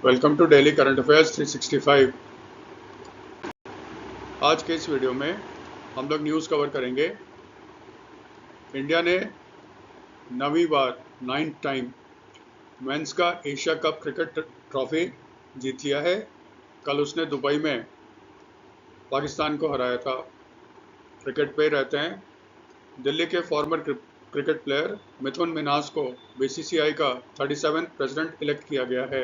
Welcome to daily current affairs 365। आज के इस वीडियो में हम लोग न्यूज़ कवर करेंगे। इंडिया ने 9वीं बार 9th टाइम मेंस का एशिया कप क्रिकेट ट्रॉफी जीत लिया है। कल उसने दुबई में पाकिस्तान को हराया था। क्रिकेट पे रहते हैं। दिल्ली के फॉर्मर क्रिकेट प्लेयर मिथुन मिन्हास को बीसीसीआई का 37th प्रेसिडेंट इलेक्ट किया गया है।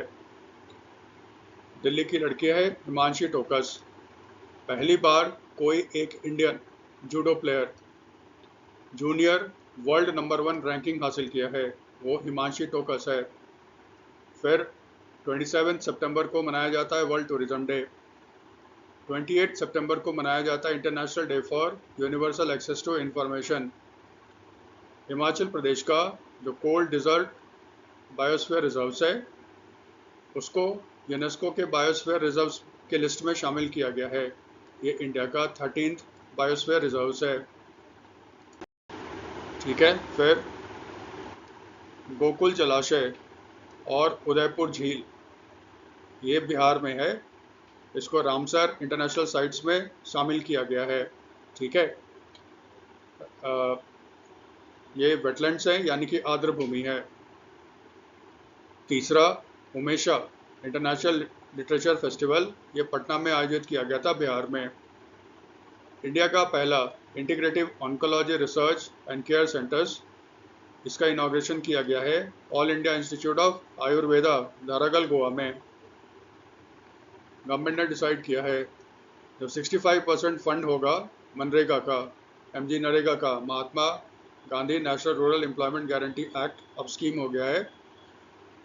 दिल्ली की लड़की है हिमांशी टोकस। पहली बार कोई एक Indian judo player junior world number 1 ranking हासिल किया है, वो हिमांशी टोकस है। फिर 27 सितंबर को मनाया जाता है वर्ल्ड टूरिज्म डे। 28 सितंबर को मनाया जाता है international day for universal access to information. Himachal Pradesh का जो कोल्ड डिजर्ट बायोस्फीयर रिजर्व है उसको यूनेस्को के बायोस्फीयर रिजर्व के लिस्ट में शामिल किया गया है। ये इंडिया का 13th बायोस्फीयर रिजर्व है। ठीक है। फिर गोकुल जलाशय और उदयपुर झील ये बिहार में है। इसको रामसर इंटरनेशनल साइट्स में शामिल किया गया है। ठीक है। ये वेटलैंड्स हैं यानी कि आर्द्र भूमि है। तीसरा उमेशा इंटरनेशनल लिटरेचर फेस्टिवल ये पटना में आयोजित किया गया था बिहार में। इंडिया का पहला integrative oncology research and care centres इसका इनॉग्रेशन किया गया है all India institute of Ayurveda Dhargal Goa में। गवर्नमेंट ने डिसाइड किया है जब 65% फंड होगा मनरेगा का, एमजी नरेगा का, Mahatma Gandhi national rural employment guarantee act अब स्कीम हो गया है,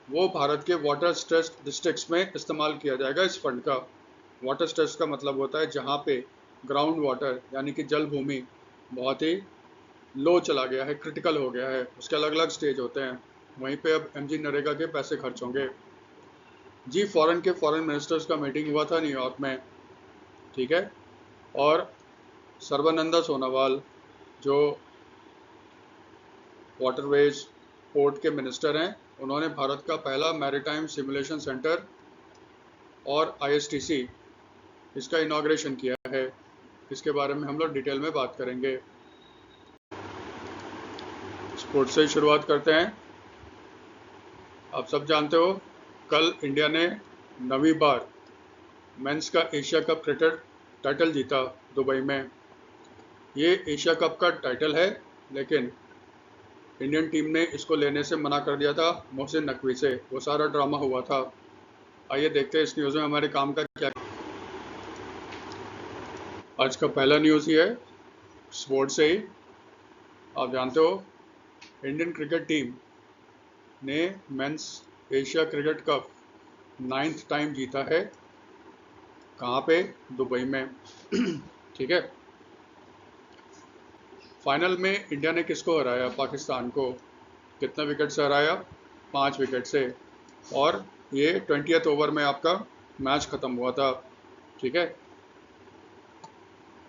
वो भारत के वाटर स्ट्रेस्ड डिस्ट्रिक्ट्स में इस्तेमाल किया जाएगा इस फंड का। वाटर स्ट्रेस का मतलब होता है जहाँ पे ग्राउंड वाटर यानी कि जल भूमि बहुत ही लो चला गया है, क्रिटिकल हो गया है, उसके अलग अलग स्टेज होते हैं, वहीं पे अब एमजी नरेगा के पैसे खर्च होंगे। जी फॉरेन के फॉरेन मिनिस्टर्स का मीटिंग हुआ था न्यूयॉर्क में। ठीक है। और सर्बानंदा सोनोवाल जो वाटरवेज पोर्ट के मिनिस्टर हैं, उन्होंने भारत का पहला मैरीटाइम सिमुलेशन सेंटर और आईएसटीसी इसका इनॉग्रेशन किया है। इसके बारे में हम लोग डिटेल में बात करेंगे। स्पोर्ट्स से शुरुआत करते हैं। आप सब जानते हो कल इंडिया ने 9वीं बार मेंस का एशिया कप क्रिकेट टाइटल जीता दुबई में। ये एशिया कप का टाइटल है लेकिन इंडियन टीम ने इसको लेने से मना कर दिया था मोहसिन नकवी से। वो सारा ड्रामा हुआ था। आइए देखते हैं इस न्यूज़ में हमारे काम का क्या। आज का पहला न्यूज़ ये है स्पोर्ट्स से ही। आप जानते हो इंडियन क्रिकेट टीम ने men's Asia cricket cup 9th time जीता है। कहाँ पे? दुबई में। ठीक है। फाइनल में इंडिया ने किसको हराया? पाकिस्तान को। कितने विकेट से हराया? 5 विकेट से। और ये 20th ओवर में आपका मैच ख़त्म हुआ था। ठीक है।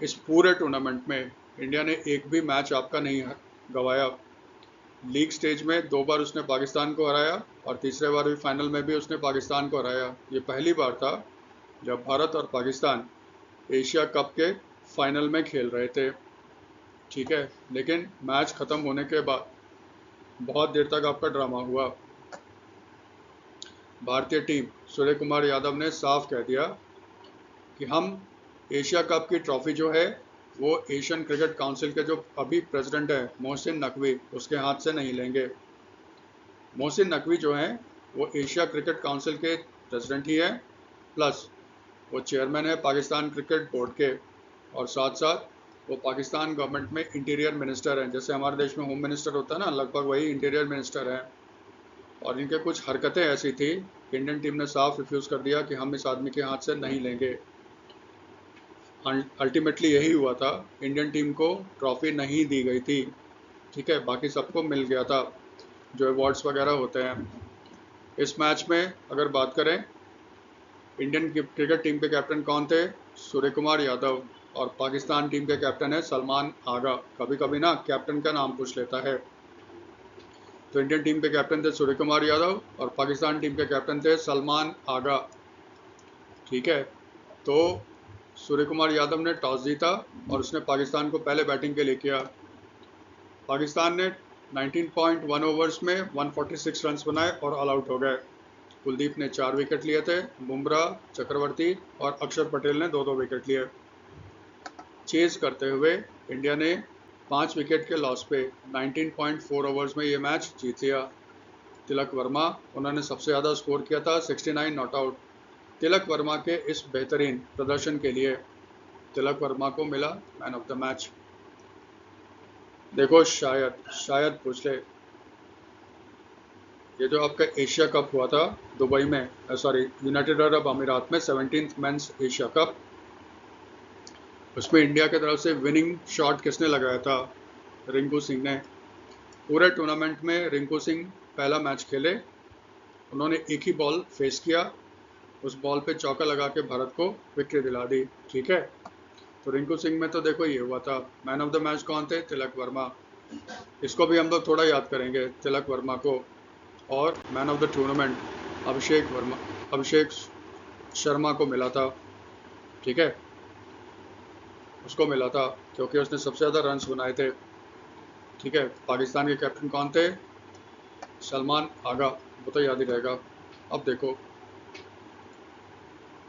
इस पूरे टूर्नामेंट में इंडिया ने एक भी मैच आपका नहीं गंवाया। लीग स्टेज में 2 बार उसने पाकिस्तान को हराया और तीसरे बार भी फाइनल में भी उसने पाकिस्तान को हराया। ये पहली बार था जब भारत और पाकिस्तान एशिया कप के फाइनल में खेल रहे थे। ठीक है। लेकिन मैच ख़त्म होने के बाद बहुत देर तक आपका ड्रामा हुआ। भारतीय टीम सूर्य कुमार यादव ने साफ कह दिया कि हम एशिया कप की ट्रॉफी जो है वो एशियन क्रिकेट काउंसिल के जो अभी प्रेसिडेंट है मोहसिन नकवी उसके हाथ से नहीं लेंगे। मोहसिन नकवी जो हैं वो एशिया क्रिकेट काउंसिल के प्रेसिडेंट ही है, प्लस वो चेयरमैन है पाकिस्तान क्रिकेट बोर्ड के, और साथ साथ वो पाकिस्तान गवर्नमेंट में इंटीरियर मिनिस्टर हैं। जैसे हमारे देश में होम मिनिस्टर होता है ना, लगभग वही इंटीरियर मिनिस्टर हैं। और इनके कुछ हरकतें ऐसी थी कि इंडियन टीम ने साफ रिफ्यूज़ कर दिया कि हम इस आदमी के हाथ से नहीं लेंगे। अल्टीमेटली यही हुआ था, इंडियन टीम को ट्रॉफी नहीं दी गई थी। ठीक है। बाकी सबको मिल गया था जो अवार्ड्स वगैरह होते हैं। इस मैच में अगर बात करें इंडियन क्रिकेट टीम के कैप्टन कौन थे? सूर्य कुमार यादव। और पाकिस्तान टीम के कैप्टन है सलमान आगा। कभी कभी ना कैप्टन का नाम पूछ लेता है। तो इंडियन टीम के कैप्टन थे सूर्य कुमार यादव और पाकिस्तान टीम के कैप्टन थे सलमान आगा। ठीक है, तो सूर्य कुमार यादव ने टॉस जीता और उसने पाकिस्तान को पहले बैटिंग के लिए किया। पाकिस्तान ने 19.1 ओवर्स में 146 रन्स बनाए और ऑल आउट हो गए। कुलदीप ने 4 विकेट लिए थे, बुमराह, चक्रवर्ती और अक्षर पटेल ने 2-2 विकेट लिए। चेज करते हुए इंडिया ने 5 विकेट के लॉस पे 19.4 ओवर्स में ये मैच जीत लिया। तिलक वर्मा, उन्होंने सबसे ज़्यादा स्कोर किया था, 69 नॉट आउट। तिलक वर्मा के इस बेहतरीन प्रदर्शन के लिए तिलक वर्मा को मिला मैन ऑफ द मैच। देखो, शायद पूछ ले, ये जो आपका एशिया कप हुआ था दुबई में, सॉरी यूनाइटेड अरब अमीरात में, 17th मेंस एशिया कप, उसमें इंडिया की तरफ से विनिंग शॉट किसने लगाया था? रिंकू सिंह ने। पूरे टूर्नामेंट में रिंकू सिंह पहला मैच खेले, उन्होंने एक ही बॉल फेस किया, उस बॉल पे चौका लगा के भारत को विक्ट्री दिला दी। ठीक है, तो रिंकू सिंह में तो देखो ये हुआ था। मैन ऑफ द मैच कौन थे? तिलक वर्मा। इसको भी हम लोग थोड़ा याद करेंगे, तिलक वर्मा को। और man of the tournament Abhishek Sharma को मिला था। ठीक है, उसको मिला था क्योंकि उसने सबसे ज़्यादा रन्स बनाए थे। ठीक है, पाकिस्तान के कैप्टन कौन थे? सलमान आगा, वो तो याद ही रहेगा। अब देखो,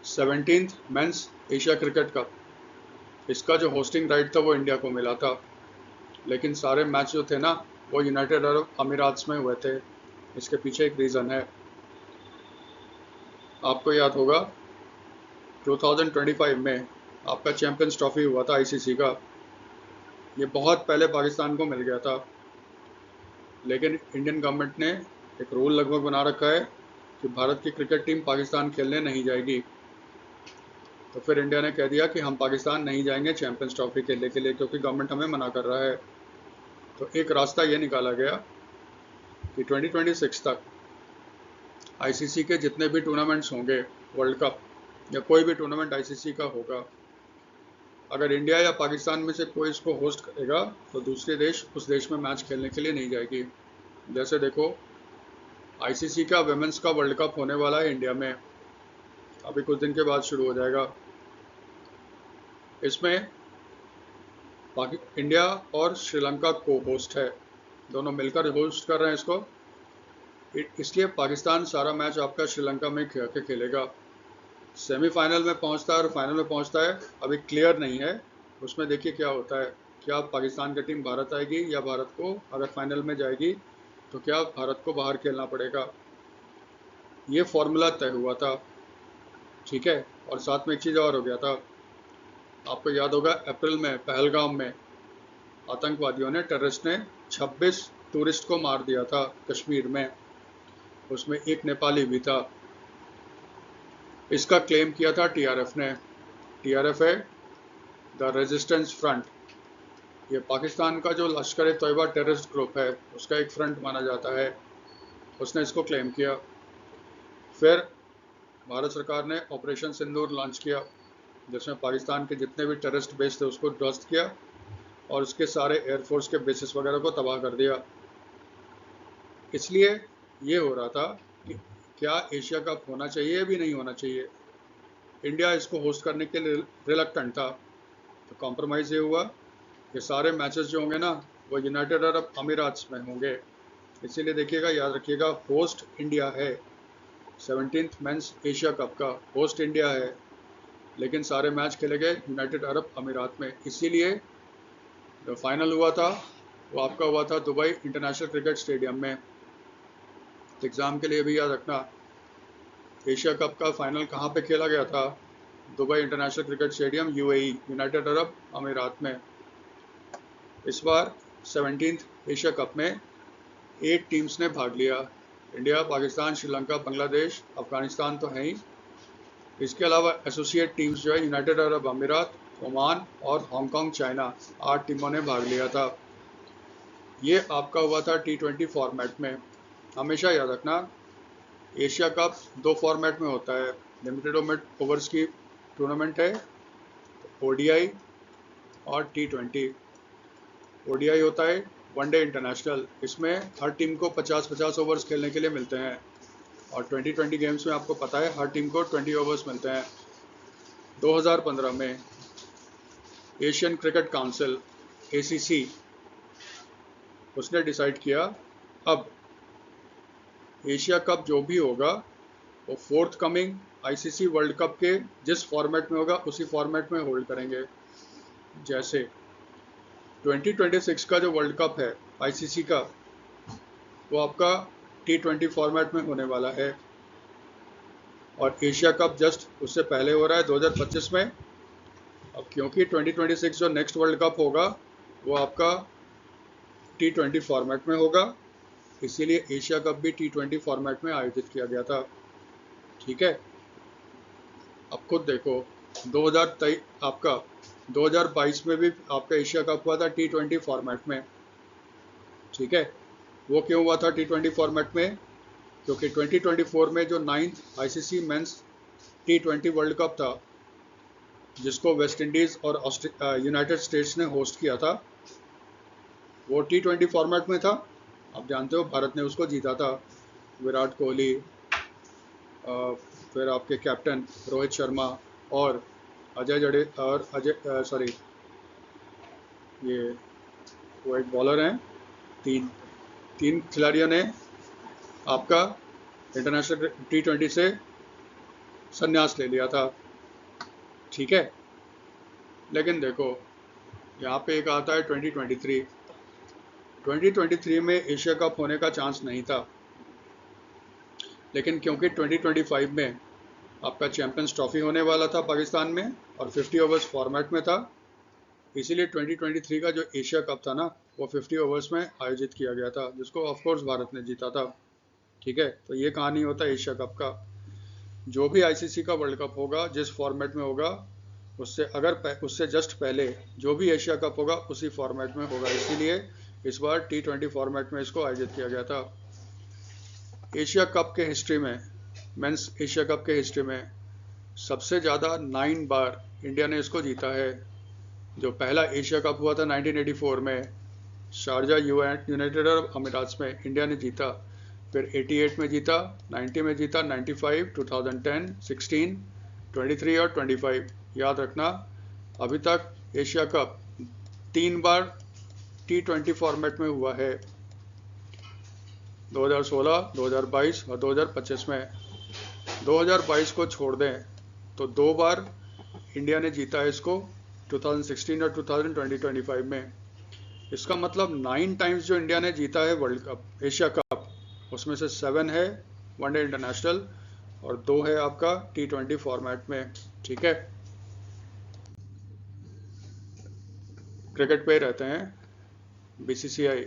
17th mains Asia cricket cup, इसका जो होस्टिंग राइट था वो इंडिया को मिला था, लेकिन सारे मैच जो थे ना वो यूनाइटेड अरब अमीरात्स में हुए थे। इसके पीछे एक रीज़न है। आपको याद होगा 2025 में आपका चैंपियंस ट्रॉफी हुआ था आईसीसी का, ये बहुत पहले पाकिस्तान को मिल गया था, लेकिन इंडियन गवर्नमेंट ने एक रूल लगभग बना रखा है कि भारत की क्रिकेट टीम पाकिस्तान खेलने नहीं जाएगी। तो फिर इंडिया ने कह दिया कि हम पाकिस्तान नहीं जाएंगे चैंपियंस ट्रॉफी खेलने के लिए, क्योंकि गवर्नमेंट हमें मना कर रहा है। तो एक रास्ता ये निकाला गया कि 2026 तक आईसीसी के जितने भी टूर्नामेंट्स होंगे, वर्ल्ड कप या कोई भी टूर्नामेंट आईसीसी का होगा, अगर इंडिया या पाकिस्तान में से कोई इसको होस्ट करेगा तो दूसरे देश उस देश में मैच खेलने के लिए नहीं जाएगी। जैसे देखो, आईसीसी का वुमेन्स का वर्ल्ड कप होने वाला है इंडिया में, अभी कुछ दिन के बाद शुरू हो जाएगा। इसमें इंडिया और श्रीलंका को होस्ट है, दोनों मिलकर होस्ट कर रहे हैं इसको, इसलिए पाकिस्तान सारा मैच आपका श्रीलंका में के खेलेगा। सेमीफाइनल में पहुंचता है और फाइनल में पहुंचता है अभी क्लियर नहीं है, उसमें देखिए क्या होता है। क्या पाकिस्तान की टीम भारत आएगी या भारत को, अगर फाइनल में जाएगी तो क्या भारत को बाहर खेलना पड़ेगा, ये फॉर्मूला तय हुआ था। ठीक है, और साथ में एक चीज़ और हो गया था, आपको याद होगा अप्रैल में पहलगाम में आतंकवादियों ने, टेररिस्ट ने 26 टूरिस्ट को मार दिया था कश्मीर में, उसमें एक नेपाली भी था। इसका क्लेम किया था टीआरएफ ने। टीआरएफ है द रेजिस्टेंस फ्रंट, ये पाकिस्तान का जो लश्कर ए तैयबा टेररिस्ट ग्रुप है उसका एक फ्रंट माना जाता है, उसने इसको क्लेम किया। फिर भारत सरकार ने ऑपरेशन सिंदूर लॉन्च किया, जिसमें पाकिस्तान के जितने भी टेररिस्ट बेस थे उसको ध्वस्त किया और उसके सारे एयरफोर्स के बेसिस वगैरह को तबाह कर दिया। इसलिए ये हो रहा था कि क्या एशिया कप होना चाहिए भी नहीं होना चाहिए। इंडिया इसको होस्ट करने के लिए रिलक्टेंट था, तो कॉम्प्रोमाइज़ ये हुआ कि सारे मैचेस जो होंगे ना वो यूनाइटेड अरब अमीरात्स में होंगे। इसीलिए देखिएगा, याद रखिएगा, होस्ट इंडिया है। 17th मेंस एशिया कप का होस्ट इंडिया है, लेकिन सारे मैच खेले गए यूनाइटेड अरब अमीरात में। इसीलिए जो फाइनल हुआ था वो आपका हुआ था दुबई इंटरनेशनल क्रिकेट स्टेडियम में। एग्ज़ाम के लिए भी याद रखना, एशिया कप का फाइनल कहाँ पे खेला गया था? Dubai international cricket stadium, UAE, United Arab अमीरात में। इस बार 17th एशिया कप में 8 टीम्स ने भाग लिया। इंडिया, पाकिस्तान, श्रीलंका, बांग्लादेश, अफगानिस्तान तो हैं ही, इसके अलावा एसोसिएट टीम्स जो है यूनाइटेड अरब अमीरात, ओमान और हांगकांग, चाइना, 8 टीमों ने भाग लिया था। ये आपका हुआ था T20 फॉर्मेट में। हमेशा याद रखना, एशिया कप 2 फॉर्मेट में होता है, लिमिटेड ओवर्स की टूर्नामेंट है, ओडीआई और T20। ओडीआई होता है वनडे इंटरनेशनल, इसमें हर टीम को 50-50 ओवर्स खेलने के लिए मिलते हैं और 2020 गेम्स में आपको पता है हर टीम को 20 ओवर्स मिलते हैं। 2015 में एशियन क्रिकेट काउंसिल ACC उसने डिसाइड किया अब एशिया कप जो भी होगा वो fourth coming ICC world cup के जिस फॉर्मेट में होगा उसी फॉर्मेट में होल्ड करेंगे। जैसे 2026 का जो वर्ल्ड कप है ICC का, वो आपका T20 फॉर्मेट में होने वाला है और एशिया कप जस्ट उससे पहले हो रहा है 2025 में। अब क्योंकि 2026 जो नेक्स्ट वर्ल्ड कप होगा वो आपका T20 फॉर्मेट में होगा, इसीलिए एशिया कप भी T20 फॉर्मेट में आयोजित किया गया था। ठीक है, अब खुद देखो 2023 आपका 2022 में भी आपका एशिया कप हुआ था T20 फॉर्मेट में। ठीक है, वो क्यों हुआ था T20 फॉर्मेट में? क्योंकि 2024 में जो 9th ICC mains T20 world cup था जिसको वेस्ट इंडीज़ और यूनाइटेड स्टेट्स ने होस्ट किया था, वो T20 फॉर्मेट में था। आप जानते हो भारत ने उसको जीता था। विराट कोहली, फिर आपके कैप्टन रोहित शर्मा और ये वो एक बॉलर हैं, तीन खिलाड़ियों ने आपका इंटरनेशनल T20 से संन्यास ले लिया था। ठीक है, लेकिन देखो यहाँ पे एक आता है 2023 में एशिया कप होने का चांस नहीं था, लेकिन क्योंकि 2025 में आपका चैंपियंस ट्रॉफी होने वाला था पाकिस्तान में और 50 ओवर्स फॉर्मेट में था, इसीलिए 2023 का जो एशिया कप था ना वो 50 ओवर्स में आयोजित किया गया था, जिसको ऑफ कोर्स भारत ने जीता था। ठीक है, तो ये कहानी होता है एशिया कप का। जो भी ICC का वर्ल्ड कप होगा जिस फॉर्मेट में होगा उससे जस्ट पहले जो भी एशिया कप होगा उसी फॉर्मेट में होगा, इसीलिए इस बार T20 फॉर्मेट में इसको आयोजित किया गया था। एशिया कप के हिस्ट्री में, मेंस एशिया कप के हिस्ट्री में सबसे ज़्यादा 9 बार इंडिया ने इसको जीता है। जो पहला एशिया कप हुआ था 1984 में शारजा यूनाइटेड अरब अमीरात में इंडिया ने जीता, फिर 88 में जीता, 90 में जीता, 95, 2010, 16, 23 और 25। याद रखना, अभी तक एशिया कप 3 बार T20 फॉर्मेट में हुआ है, 2016, 2022 और 2025 में। 2022 को छोड़ दें तो 2 बार इंडिया ने जीता है इसको, 2016 और 2025 में। इसका मतलब 9 टाइम्स जो इंडिया ने जीता है वर्ल्ड कप एशिया कप, उसमें से 7 है वनडे इंटरनेशनल और 2 है आपका T20 फॉर्मेट में। ठीक है, क्रिकेट पे रहते हैं। BCCI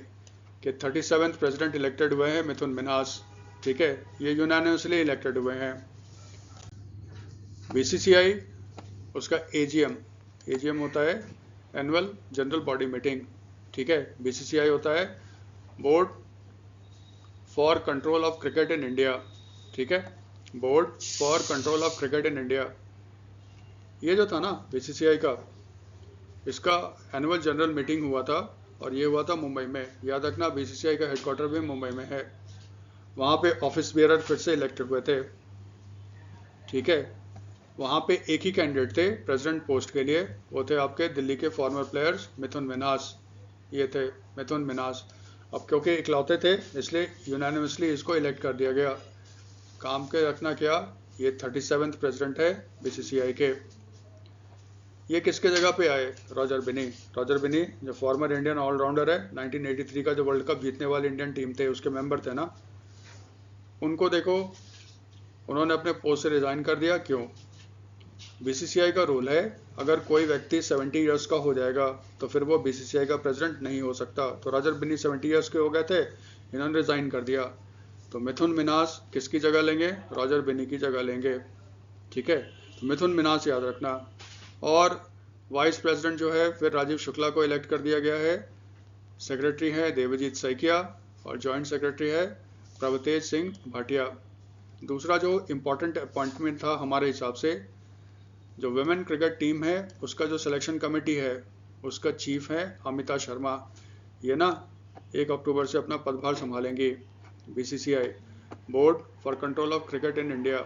के 37th प्रेसिडेंट इलेक्टेड हुए हैं मिथुन मिन्हास। ठीक है, ये यूनानिमसली इलेक्टेड हुए हैं। BCCI उसका AGM होता है एनुअल जनरल बॉडी मीटिंग। ठीक है, BCCI होता है board for control of cricket in India. ठीक है, board for control of cricket in India. ये जो था ना BCCI का, इसका एनुअल जनरल मीटिंग हुआ था और ये हुआ था मुंबई में। याद रखना, BCCI का हेडक्वार्टर भी मुंबई में है। वहाँ पे ऑफिस बेयरर फिर से इलेक्टेड हुए थे। ठीक है, वहाँ पे एक ही कैंडिडेट थे प्रेसिडेंट पोस्ट के लिए, वो थे आपके दिल्ली के फॉर्मर प्लेयर्स मिथुन मिन्हास। ये थे मिथुन मिन्हास। अब क्योंकि इकलौते थे इसलिए यूनानिमसली इसको इलेक्ट कर दिया गया। काम के रखना क्या, ये 37th प्रेसिडेंट है BCCI के। ये किसके जगह पे आए? रॉजर बिनी जो फॉर्मर इंडियन ऑलराउंडर है, 1983 का जो वर्ल्ड कप जीतने वाली इंडियन टीम थे उसके मेंबर थे ना। उनको देखो, उन्होंने अपने पोस्ट से रिजाइन कर दिया। क्यों? BCCI का रूल है अगर कोई व्यक्ति 70 ईयर्स का हो जाएगा तो फिर वो BCCI का प्रेसिडेंट नहीं हो सकता। तो रॉजर बिनी 70 ईयर्स के हो गए थे, इन्होंने रिजाइन कर दिया। तो मिथुन मिन्हास किसकी जगह लेंगे? रॉजर बिनी की जगह लेंगे। ठीक है, तो मिथुन मिन्हास याद रखना। और वाइस प्रेसिडेंट जो है फिर राजीव शुक्ला को इलेक्ट कर दिया गया है। सेक्रेटरी है देवजीत सैकिया और जॉइंट सेक्रेटरी है प्रभतेज सिंह भाटिया। दूसरा जो इम्पोर्टेंट अपॉइंटमेंट था हमारे हिसाब से, जो वुमेन क्रिकेट टीम है उसका जो सिलेक्शन कमेटी है उसका चीफ है अमिता शर्मा। ये ना 1 अक्टूबर से अपना पदभार संभालेंगी। BCCI, board for control of cricket in India,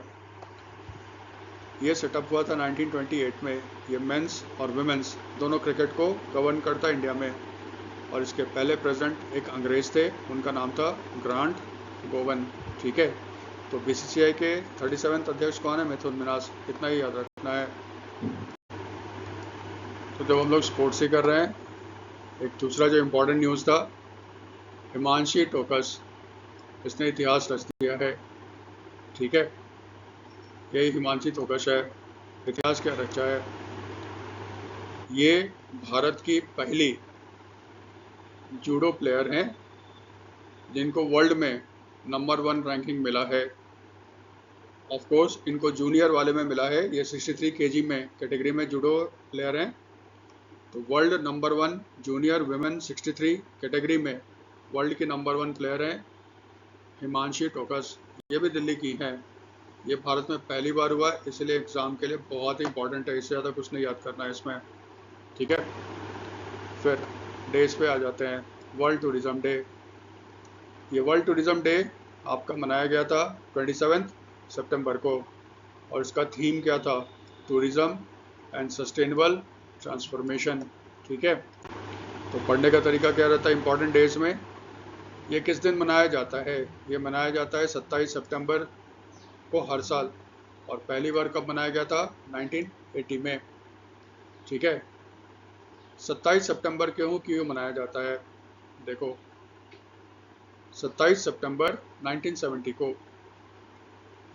ये सेटअप हुआ था 1928 में। ये मेंस और वुमेन्स दोनों क्रिकेट को गवर्न करता है इंडिया में। और इसके पहले प्रेसिडेंट एक अंग्रेज थे, उनका नाम था ग्रांट गोवन। ठीक है, तो बीसीसीआई के 37वें अध्यक्ष कौन है? मिथुन मिनास। इतना ही याद रखना है। तो जब हम लोग स्पोर्ट्स ही कर रहे हैं, एक दूसरा जो इम्पोर्टेंट न्यूज़ था, हिमांशी टोकस, इसने इतिहास रच दिया है। ठीक है, यही हिमांशी टोकस है। इतिहास क्या रचा है? ये भारत की पहली जूडो प्लेयर हैं जिनको वर्ल्ड में नंबर 1 रैंकिंग मिला है। ऑफ कोर्स इनको जूनियर वाले में मिला है। ये 63 केजी में कैटेगरी में जूडो प्लेयर हैं। तो world number 1 junior women 63 category में वर्ल्ड की नंबर 1 प्लेयर हैं हिमांशी टोकस। ये भी दिल्ली की हैं। ये भारत में पहली बार हुआ है, इसलिए एग्ज़ाम के लिए बहुत ही इंपॉर्टेंट है। इससे ज़्यादा कुछ नहीं याद करना है इसमें। ठीक है, फिर डेज पे आ जाते हैं। वर्ल्ड टूरिज़्म डे, ये वर्ल्ड टूरिज़्म डे आपका मनाया गया था 27 सितंबर को। और इसका थीम क्या था? Tourism and sustainable transformation. ठीक है, तो पढ़ने का तरीका क्या रहता है इंपॉर्टेंट डेज में? ये किस दिन मनाया जाता है? ये मनाया जाता है 27 सितंबर को हर साल। और पहली बार कब मनाया गया था? 1980 में। ठीक है, 27 सितंबर क्यों मनाया जाता है? देखो, 27 सितंबर 1970 को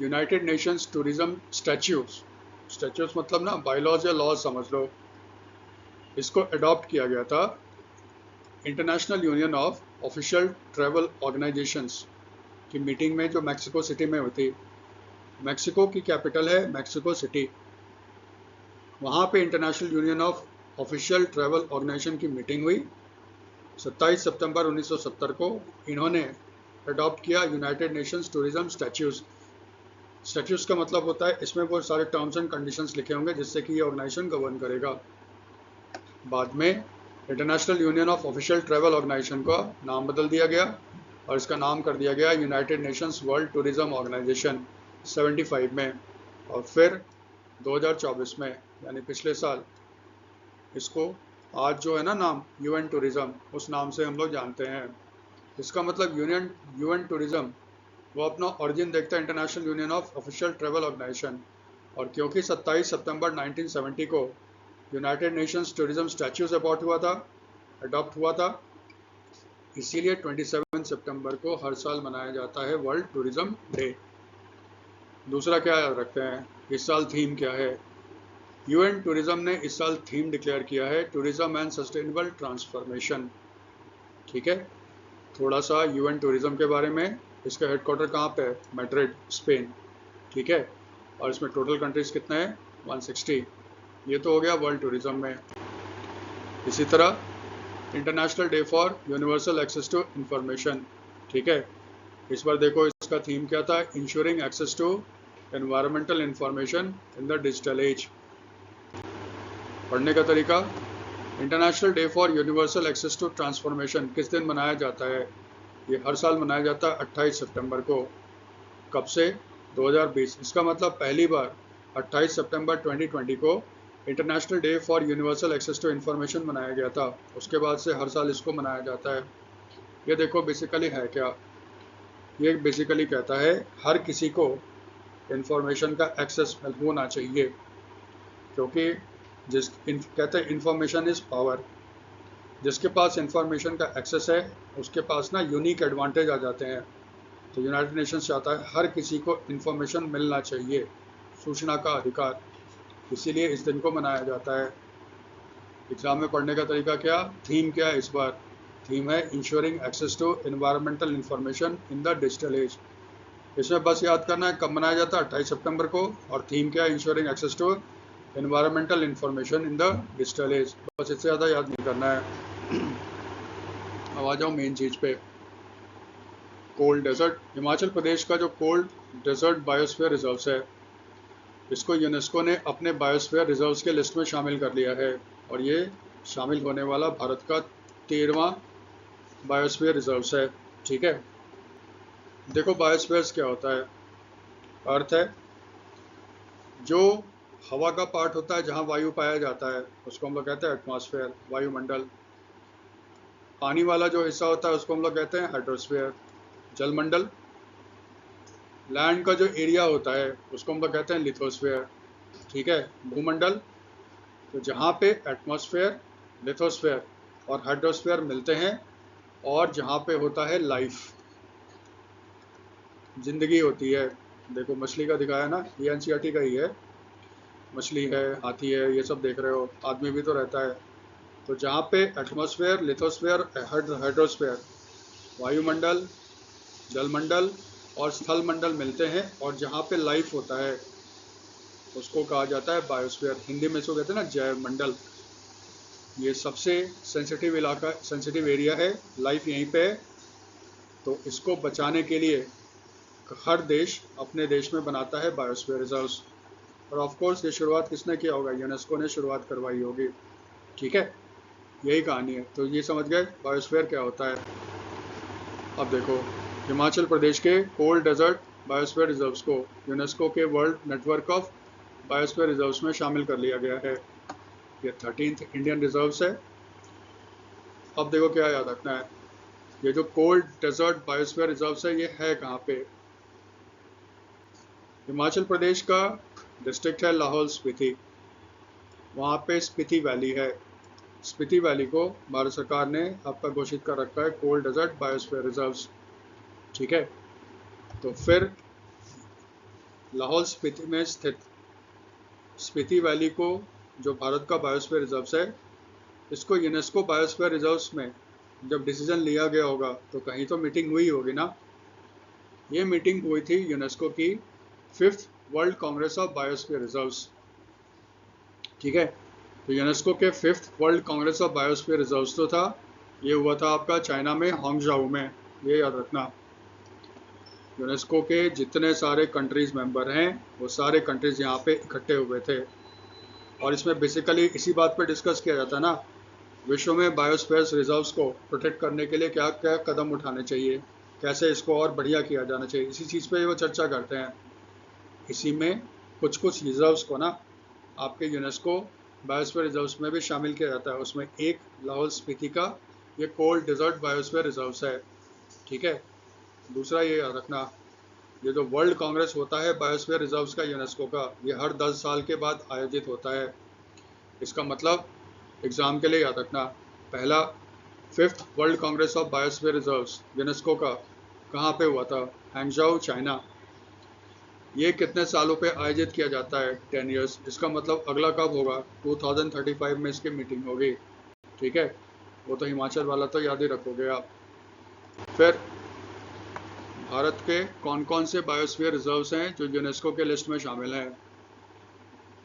यूनाइटेड नेशंस टूरिज्म स्टैच्यूज मतलब ना बायलॉज या लॉज समझ लो, इसको अडॉप्ट किया गया था international Union of Official travel organisations की मीटिंग में, जो मैक्सिको सिटी में हुई थी। मैक्सिको की कैपिटल है मैक्सिको सिटी। वहाँ पे International Union of Official Travel Organization की मीटिंग हुई 27 सितंबर 1970 को। इन्होंने अडॉप्ट किया यूनाइटेड नेशंस टूरिज्म स्टैच्यूज का मतलब होता है इसमें वो सारे टर्म्स एंड कंडीशंस लिखे होंगे जिससे कि ये ऑर्गेनाइजेशन गवर्न करेगा। बाद में International Union of Official Travel Organization का नाम बदल दिया गया और इसका नाम कर दिया गया United Nations World Tourism Organization 75 में। और फिर 2024 में यानी पिछले साल इसको आज जो है ना नाम यूएन टूरिज्म, उस नाम से हम लोग जानते हैं। इसका मतलब यूएन टूरिज्म वो अपना ओरिजिन देखता है International Union of Official Travel Organization. और क्योंकि 27 सितंबर 1970 को United Nations tourism statutes adopt हुआ था, इसीलिए 27 सितंबर को हर साल मनाया जाता है वर्ल्ड टूरिज्म डे। दूसरा क्या याद रखते हैं, इस साल थीम क्या है? यूएन टूरिज्म ने इस साल थीम डिक्लेयर किया है टूरिज्म एंड सस्टेनेबल ट्रांसफॉर्मेशन। ठीक है, थोड़ा सा यूएन टूरिज्म के बारे में। इसका हेडक्वार्टर कहाँ पे है? Madrid, Spain. ठीक है, और इसमें टोटल कंट्रीज कितने हैं? 160। ये तो हो गया वर्ल्ड टूरिज्म में। इसी तरह International day for universal access to Information. ठीक है, इस बार देखो इसका थीम क्या था? Ensuring access to environmental information in the digital age. पढ़ने का तरीका, International day for universal access to transformation किस दिन मनाया जाता है? ये हर साल मनाया जाता है 28 सितंबर को। कब से? 2020। इसका मतलब पहली बार 28 सितंबर 2020 को International day for universal access to Information मनाया गया था। उसके बाद से हर साल इसको मनाया जाता है। ये देखो बेसिकली है क्या? ये बेसिकली कहता है हर किसी को इंफॉर्मेशन का एक्सेस होना चाहिए, क्योंकि कहते हैं इंफॉर्मेशन इज़ पावर। जिसके पास इंफॉर्मेशन का एक्सेस है उसके पास ना यूनिक एडवांटेज आ जाते हैं। तो यूनाइटेड नेशंस चाहता है हर किसी को इंफॉर्मेशन मिलना चाहिए, सूचना का अधिकार, इसीलिए इस दिन को मनाया जाता है। एग्जाम में पढ़ने का तरीका क्या? थीम क्या है इस बार? थीम है ensuring access to environmental information in the digital age. इसमें बस याद करना है कब मनाया जाता है? 28 सितंबर को। और थीम क्या है? Ensuring access to environmental information in the digital age. बस इससे ज़्यादा याद नहीं करना है। अब आ जाओ मेन चीज़ पे। कोल्ड डेजर्ट, हिमाचल प्रदेश का जो कोल्ड डेजर्ट बायोस्फीयर रिजर्व्स है, इसको यूनेस्को ने अपने बायोस्फीयर रिजर्व्स के लिस्ट में शामिल कर लिया है। और ये शामिल होने वाला भारत का 13वां बायोस्फीयर रिजर्व्स है। ठीक है, देखो बायोस्फीयर्स क्या होता है। अर्थ है, जो हवा का पार्ट होता है जहाँ वायु पाया जाता है उसको हम लोग कहते हैं एटमॉस्फेयर, वायुमंडल। पानी वाला जो हिस्सा होता है उसको हम लोग कहते हैं हाइड्रोस्फीयर, जलमंडल। लैंड का जो एरिया होता है उसको हम लोग कहते हैं लिथोस्फीयर। ठीक है, भूमंडल। तो जहाँ पे एटमॉस्फेयर, लिथोस्फीयर और हाइड्रोस्फीयर मिलते हैं और जहाँ पे होता है लाइफ, जिंदगी होती है। देखो मछली का दिखाया ना, ये एनसीईआरटी का ही है। मछली है, हाथी है, ये सब देख रहे हो, आदमी भी तो रहता है। तो जहाँ पे एटमॉस्फेयर, लिथोस्फीयर, हाइड्रोस्फीयर, वायुमंडल, जलमंडल और स्थल मंडल मिलते हैं और जहाँ पे लाइफ होता है उसको कहा जाता है बायोस्फीयर। हिंदी में इसको कहते हैं ना जैव मंडल। ये सबसे सेंसिटिव इलाका, सेंसिटिव एरिया है, लाइफ यहीं पे है। तो इसको बचाने के लिए हर देश अपने देश में बनाता है बायोस्फीयर रिजर्व्स। और ऑफ कोर्स ये शुरुआत किसने किया होगा? यूनेस्को ने शुरुआत करवाई होगी। ठीक है, यही कहानी है। तो ये समझ गए बायोस्फीयर क्या होता है। अब देखो, हिमाचल प्रदेश के कोल्ड डेजर्ट बायोस्फीयर रिजर्व्स को यूनेस्को के world network of biosphere reserves में शामिल कर लिया गया है। ये 13th इंडियन रिजर्व्स है। अब देखो क्या याद रखना है, ये जो कोल्ड डेजर्ट बायोस्फीयर रिजर्व्स है ये है कहाँ पे? हिमाचल प्रदेश का डिस्ट्रिक्ट है लाहौल स्पीति, वहाँ पे स्पीति वैली है। स्पीति वैली को भारत सरकार ने आपका घोषित कर रखा है कोल्ड डेजर्ट बायोस्फीयर रिजर्व्स। ठीक है, तो फिर लाहौल स्पीति में स्थित स्पीति वैली को, जो भारत का बायोस्फीयर रिजर्व्स है, इसको यूनेस्को बायोस्फीयर रिजर्व्स में जब डिसीजन लिया गया होगा तो कहीं तो मीटिंग हुई होगी ना। ये मीटिंग हुई थी यूनेस्को की 5th world Congress of biosphere reserves. ठीक है, तो यूनेस्को के 5th world Congress of biosphere reserves तो था, ये हुआ था आपका चाइना में, हांगझाऊ में। ये याद रखना, यूनेस्को के जितने सारे कंट्रीज मेंबर हैं वो सारे कंट्रीज यहाँ पे इकट्ठे हुए थे। और इसमें बेसिकली इसी बात पे डिस्कस किया जाता है ना, विश्व में बायोस्फीयर रिजर्व्स को प्रोटेक्ट करने के लिए क्या क्या कदम उठाने चाहिए, कैसे इसको और बढ़िया किया जाना चाहिए, इसी चीज़ पे वो चर्चा करते हैं। इसी में कुछ कुछ रिजर्व्स को ना आपके यूनेस्को बायोस्फीयर रिजर्व्स में भी शामिल किया जाता है। उसमें एक लाहौल स्पीति का ये कोल्ड डेजर्ट बायोस्फीयर रिजर्व्स है। ठीक है, दूसरा ये याद रखना, ये जो वर्ल्ड कांग्रेस होता है बायोस्फीयर रिजर्व्स का यूनेस्को का, ये हर 10 साल के बाद आयोजित होता है। इसका मतलब एग्जाम के लिए याद रखना, पहला 5th world Congress of biosphere reserves UNESCO का कहाँ पे हुआ था? हैंगझाऊ, चाइना। ये कितने सालों पे आयोजित किया जाता है? 10 ईयर्स। इसका मतलब अगला कब होगा? 2035 में इसकी मीटिंग होगी। ठीक है, वो तो हिमाचल वाला तो याद ही रखोगे आप। फिर भारत के कौन कौन से बायोस्फीयर रिजर्व्स हैं जो यूनेस्को के लिस्ट में शामिल हैं?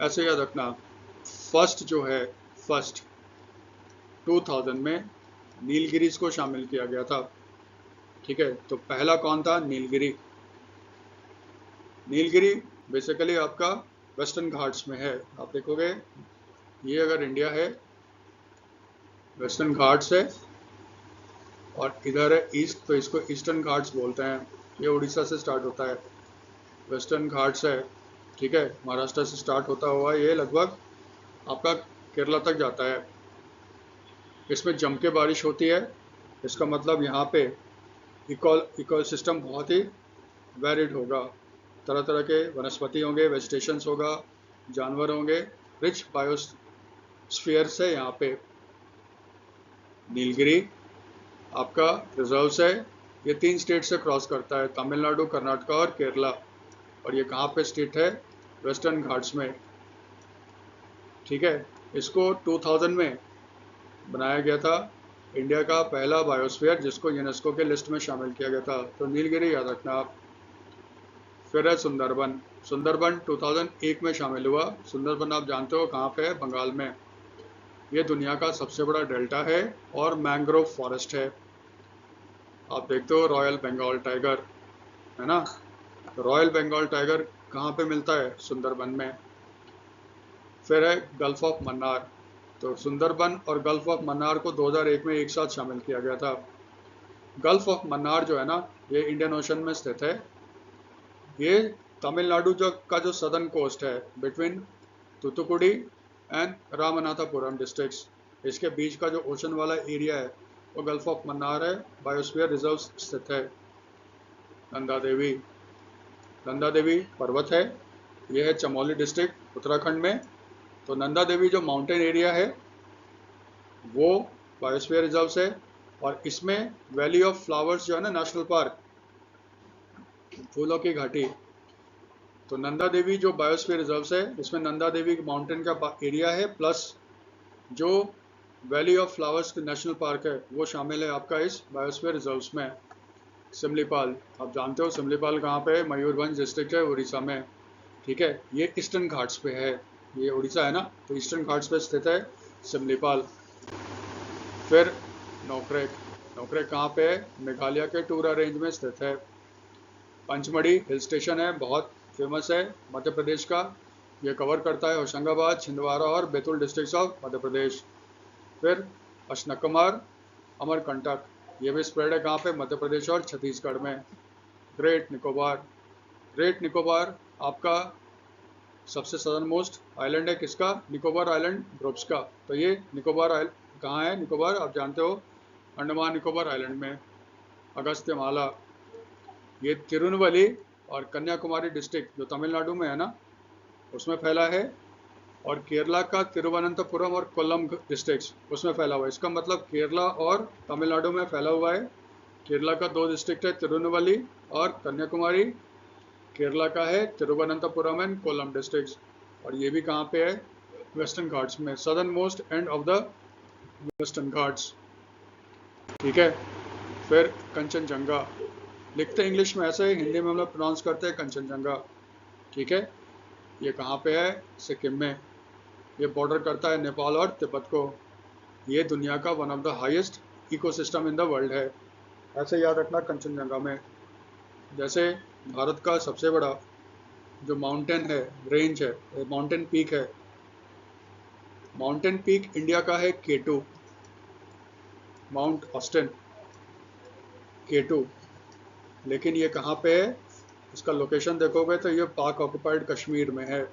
ऐसे याद रखना, फर्स्ट जो है, फर्स्ट 2000 में नीलगिरीज को शामिल किया गया था। ठीक है, तो पहला कौन था? नीलगिरी। नीलगिरी बेसिकली आपका वेस्टर्न घाट्स में है। आप देखोगे ये अगर इंडिया है, वेस्टर्न घाट्स है, और इधर है ईस्ट, तो इसको ईस्टर्न घाट्स बोलते हैं। ये उड़ीसा से स्टार्ट होता है, वेस्टर्न घाट्स है। ठीक है, महाराष्ट्र से स्टार्ट होता हुआ ये लगभग आपका केरला तक जाता है। इसमें जम के बारिश होती है। इसका मतलब यहाँ पे इकोसिस्टम बहुत ही वैरिड होगा, तरह तरह के वनस्पति होंगे, वेजिटेशंस होगा, जानवर होंगे, रिच बायोस्फीयर से यहाँ पे। नीलगिरी आपका रिजर्व्स है, ये 3 स्टेट से क्रॉस करता है, तमिलनाडु, कर्नाटका और केरला। और ये कहाँ पे स्टेट है? वेस्टर्न घाट्स में। ठीक है, इसको 2000 में बनाया गया था, इंडिया का पहला बायोस्फीयर जिसको यूनेस्को के लिस्ट में शामिल किया गया था। तो नीलगिरी याद रखना आप। फिर है सुंदरबन। सुंदरबन 2001 में शामिल हुआ। सुंदरबन आप जानते हो कहाँ पे है? बंगाल में। ये दुनिया का सबसे बड़ा डेल्टा है और मैंग्रोव फॉरेस्ट है। आप देखते हो रॉयल बंगाल टाइगर, है ना? रॉयल बंगाल टाइगर कहाँ पे मिलता है? सुंदरबन में। फिर है गल्फ ऑफ मन्नार। तो सुंदरबन और गल्फ ऑफ मन्नार को 2001 में एक साथ शामिल किया गया था। गल्फ ऑफ मन्नार जो है ना, ये इंडियन ओशन में स्थित है। ये तमिलनाडु का जो सदर्न कोस्ट है बिटवीन तूतुकुड़ी एंड रामनाथापुरम डिस्ट्रिक्ट्स, इसके बीच का जो ओशन वाला एरिया है वो गल्फ ऑफ मन्नार है, बायोस्फीयर रिजर्व स्थित है। नंदा देवी पर्वत है, यह है चमोली डिस्ट्रिक्ट उत्तराखंड में। तो नंदा देवी जो माउंटेन एरिया है वो बायोस्फीयर रिजर्व है, और इसमें वैली ऑफ फ्लावर्स जो है ना नेशनल पार्क, फूलों की घाटी। तो नंदा देवी जो बायोस्फीयर रिजर्व है, इसमें नंदा देवी माउंटेन का एरिया है, प्लस जो valley of flowers national park है वो शामिल है आपका इस बायोस्फीयर रिजर्व्स में। सिमलीपाल, आप जानते हो सिमलीपाल कहाँ पे है? मयूरभंज डिस्ट्रिक्ट है उड़ीसा में। ठीक है, ये ईस्टर्न घाट्स पे है, ये उड़ीसा है ना, तो ईस्टर्न घाट्स पे स्थित है सिमलीपाल। फिर नोकरेक कहाँ पे है? मेघालय के टूरा रेंज में स्थित है। पंचमढ़ी हिल स्टेशन है, बहुत फेमस है मध्य प्रदेश का। ये कवर करता है होशंगाबाद, छिंदवाड़ा और बैतूल डिस्ट्रिक्ट्स ऑफ मध्य प्रदेश। फिर अशनकुमार अमरकंटक, ये भी स्प्रेड है कहाँ पे? मध्य प्रदेश और छत्तीसगढ़ में। ग्रेट निकोबार आपका सबसे सदर्न मोस्ट आइलैंड है, किसका? निकोबार आइलैंड ग्रुप्स का। तो ये निकोबार आइलैंड कहाँ है? निकोबार आप जानते हो अंडमान निकोबार आइलैंड में। अगस्त्यमाला, ये तिरुनवली और कन्याकुमारी डिस्ट्रिक्ट जो तमिलनाडु में है ना, उसमें फैला है। और केरला का तिरुवनंतपुरम और कोल्लम डिस्ट्रिक्ट्स उसमें फैला हुआ है। इसका मतलब केरला और तमिलनाडु में फैला हुआ है। केरला का 2 डिस्ट्रिक्ट है, तिरुनवली और कन्याकुमारी। केरला का है तिरुवनंतपुरम एंड कोल्लम डिस्ट्रिक्ट्स। और ये भी कहाँ पे है? वेस्टर्न घाट्स में, southern most end of the western Ghats. ठीक है, फिर कंचनजंगा, लिखते हैं इंग्लिश में ऐसे, हिंदी में हम लोग प्रोनाउंस करते हैं कंचनजंगा। ठीक है, ये कहाँ पे है? सिक्किम में। ये बॉर्डर करता है नेपाल और तिब्बत को। ये दुनिया का one of the highest ecosystem in the world है, ऐसे याद रखना कंचनजंगा में। जैसे भारत का सबसे बड़ा जो माउंटेन है, रेंज है, माउंटेन पीक है, माउंटेन पीक इंडिया का है K2, माउंट ऑस्टिन K2। लेकिन ये कहाँ पे है? इसका लोकेशन देखोगे तो ये पाक ऑक्युपाइड कश्मीर में है।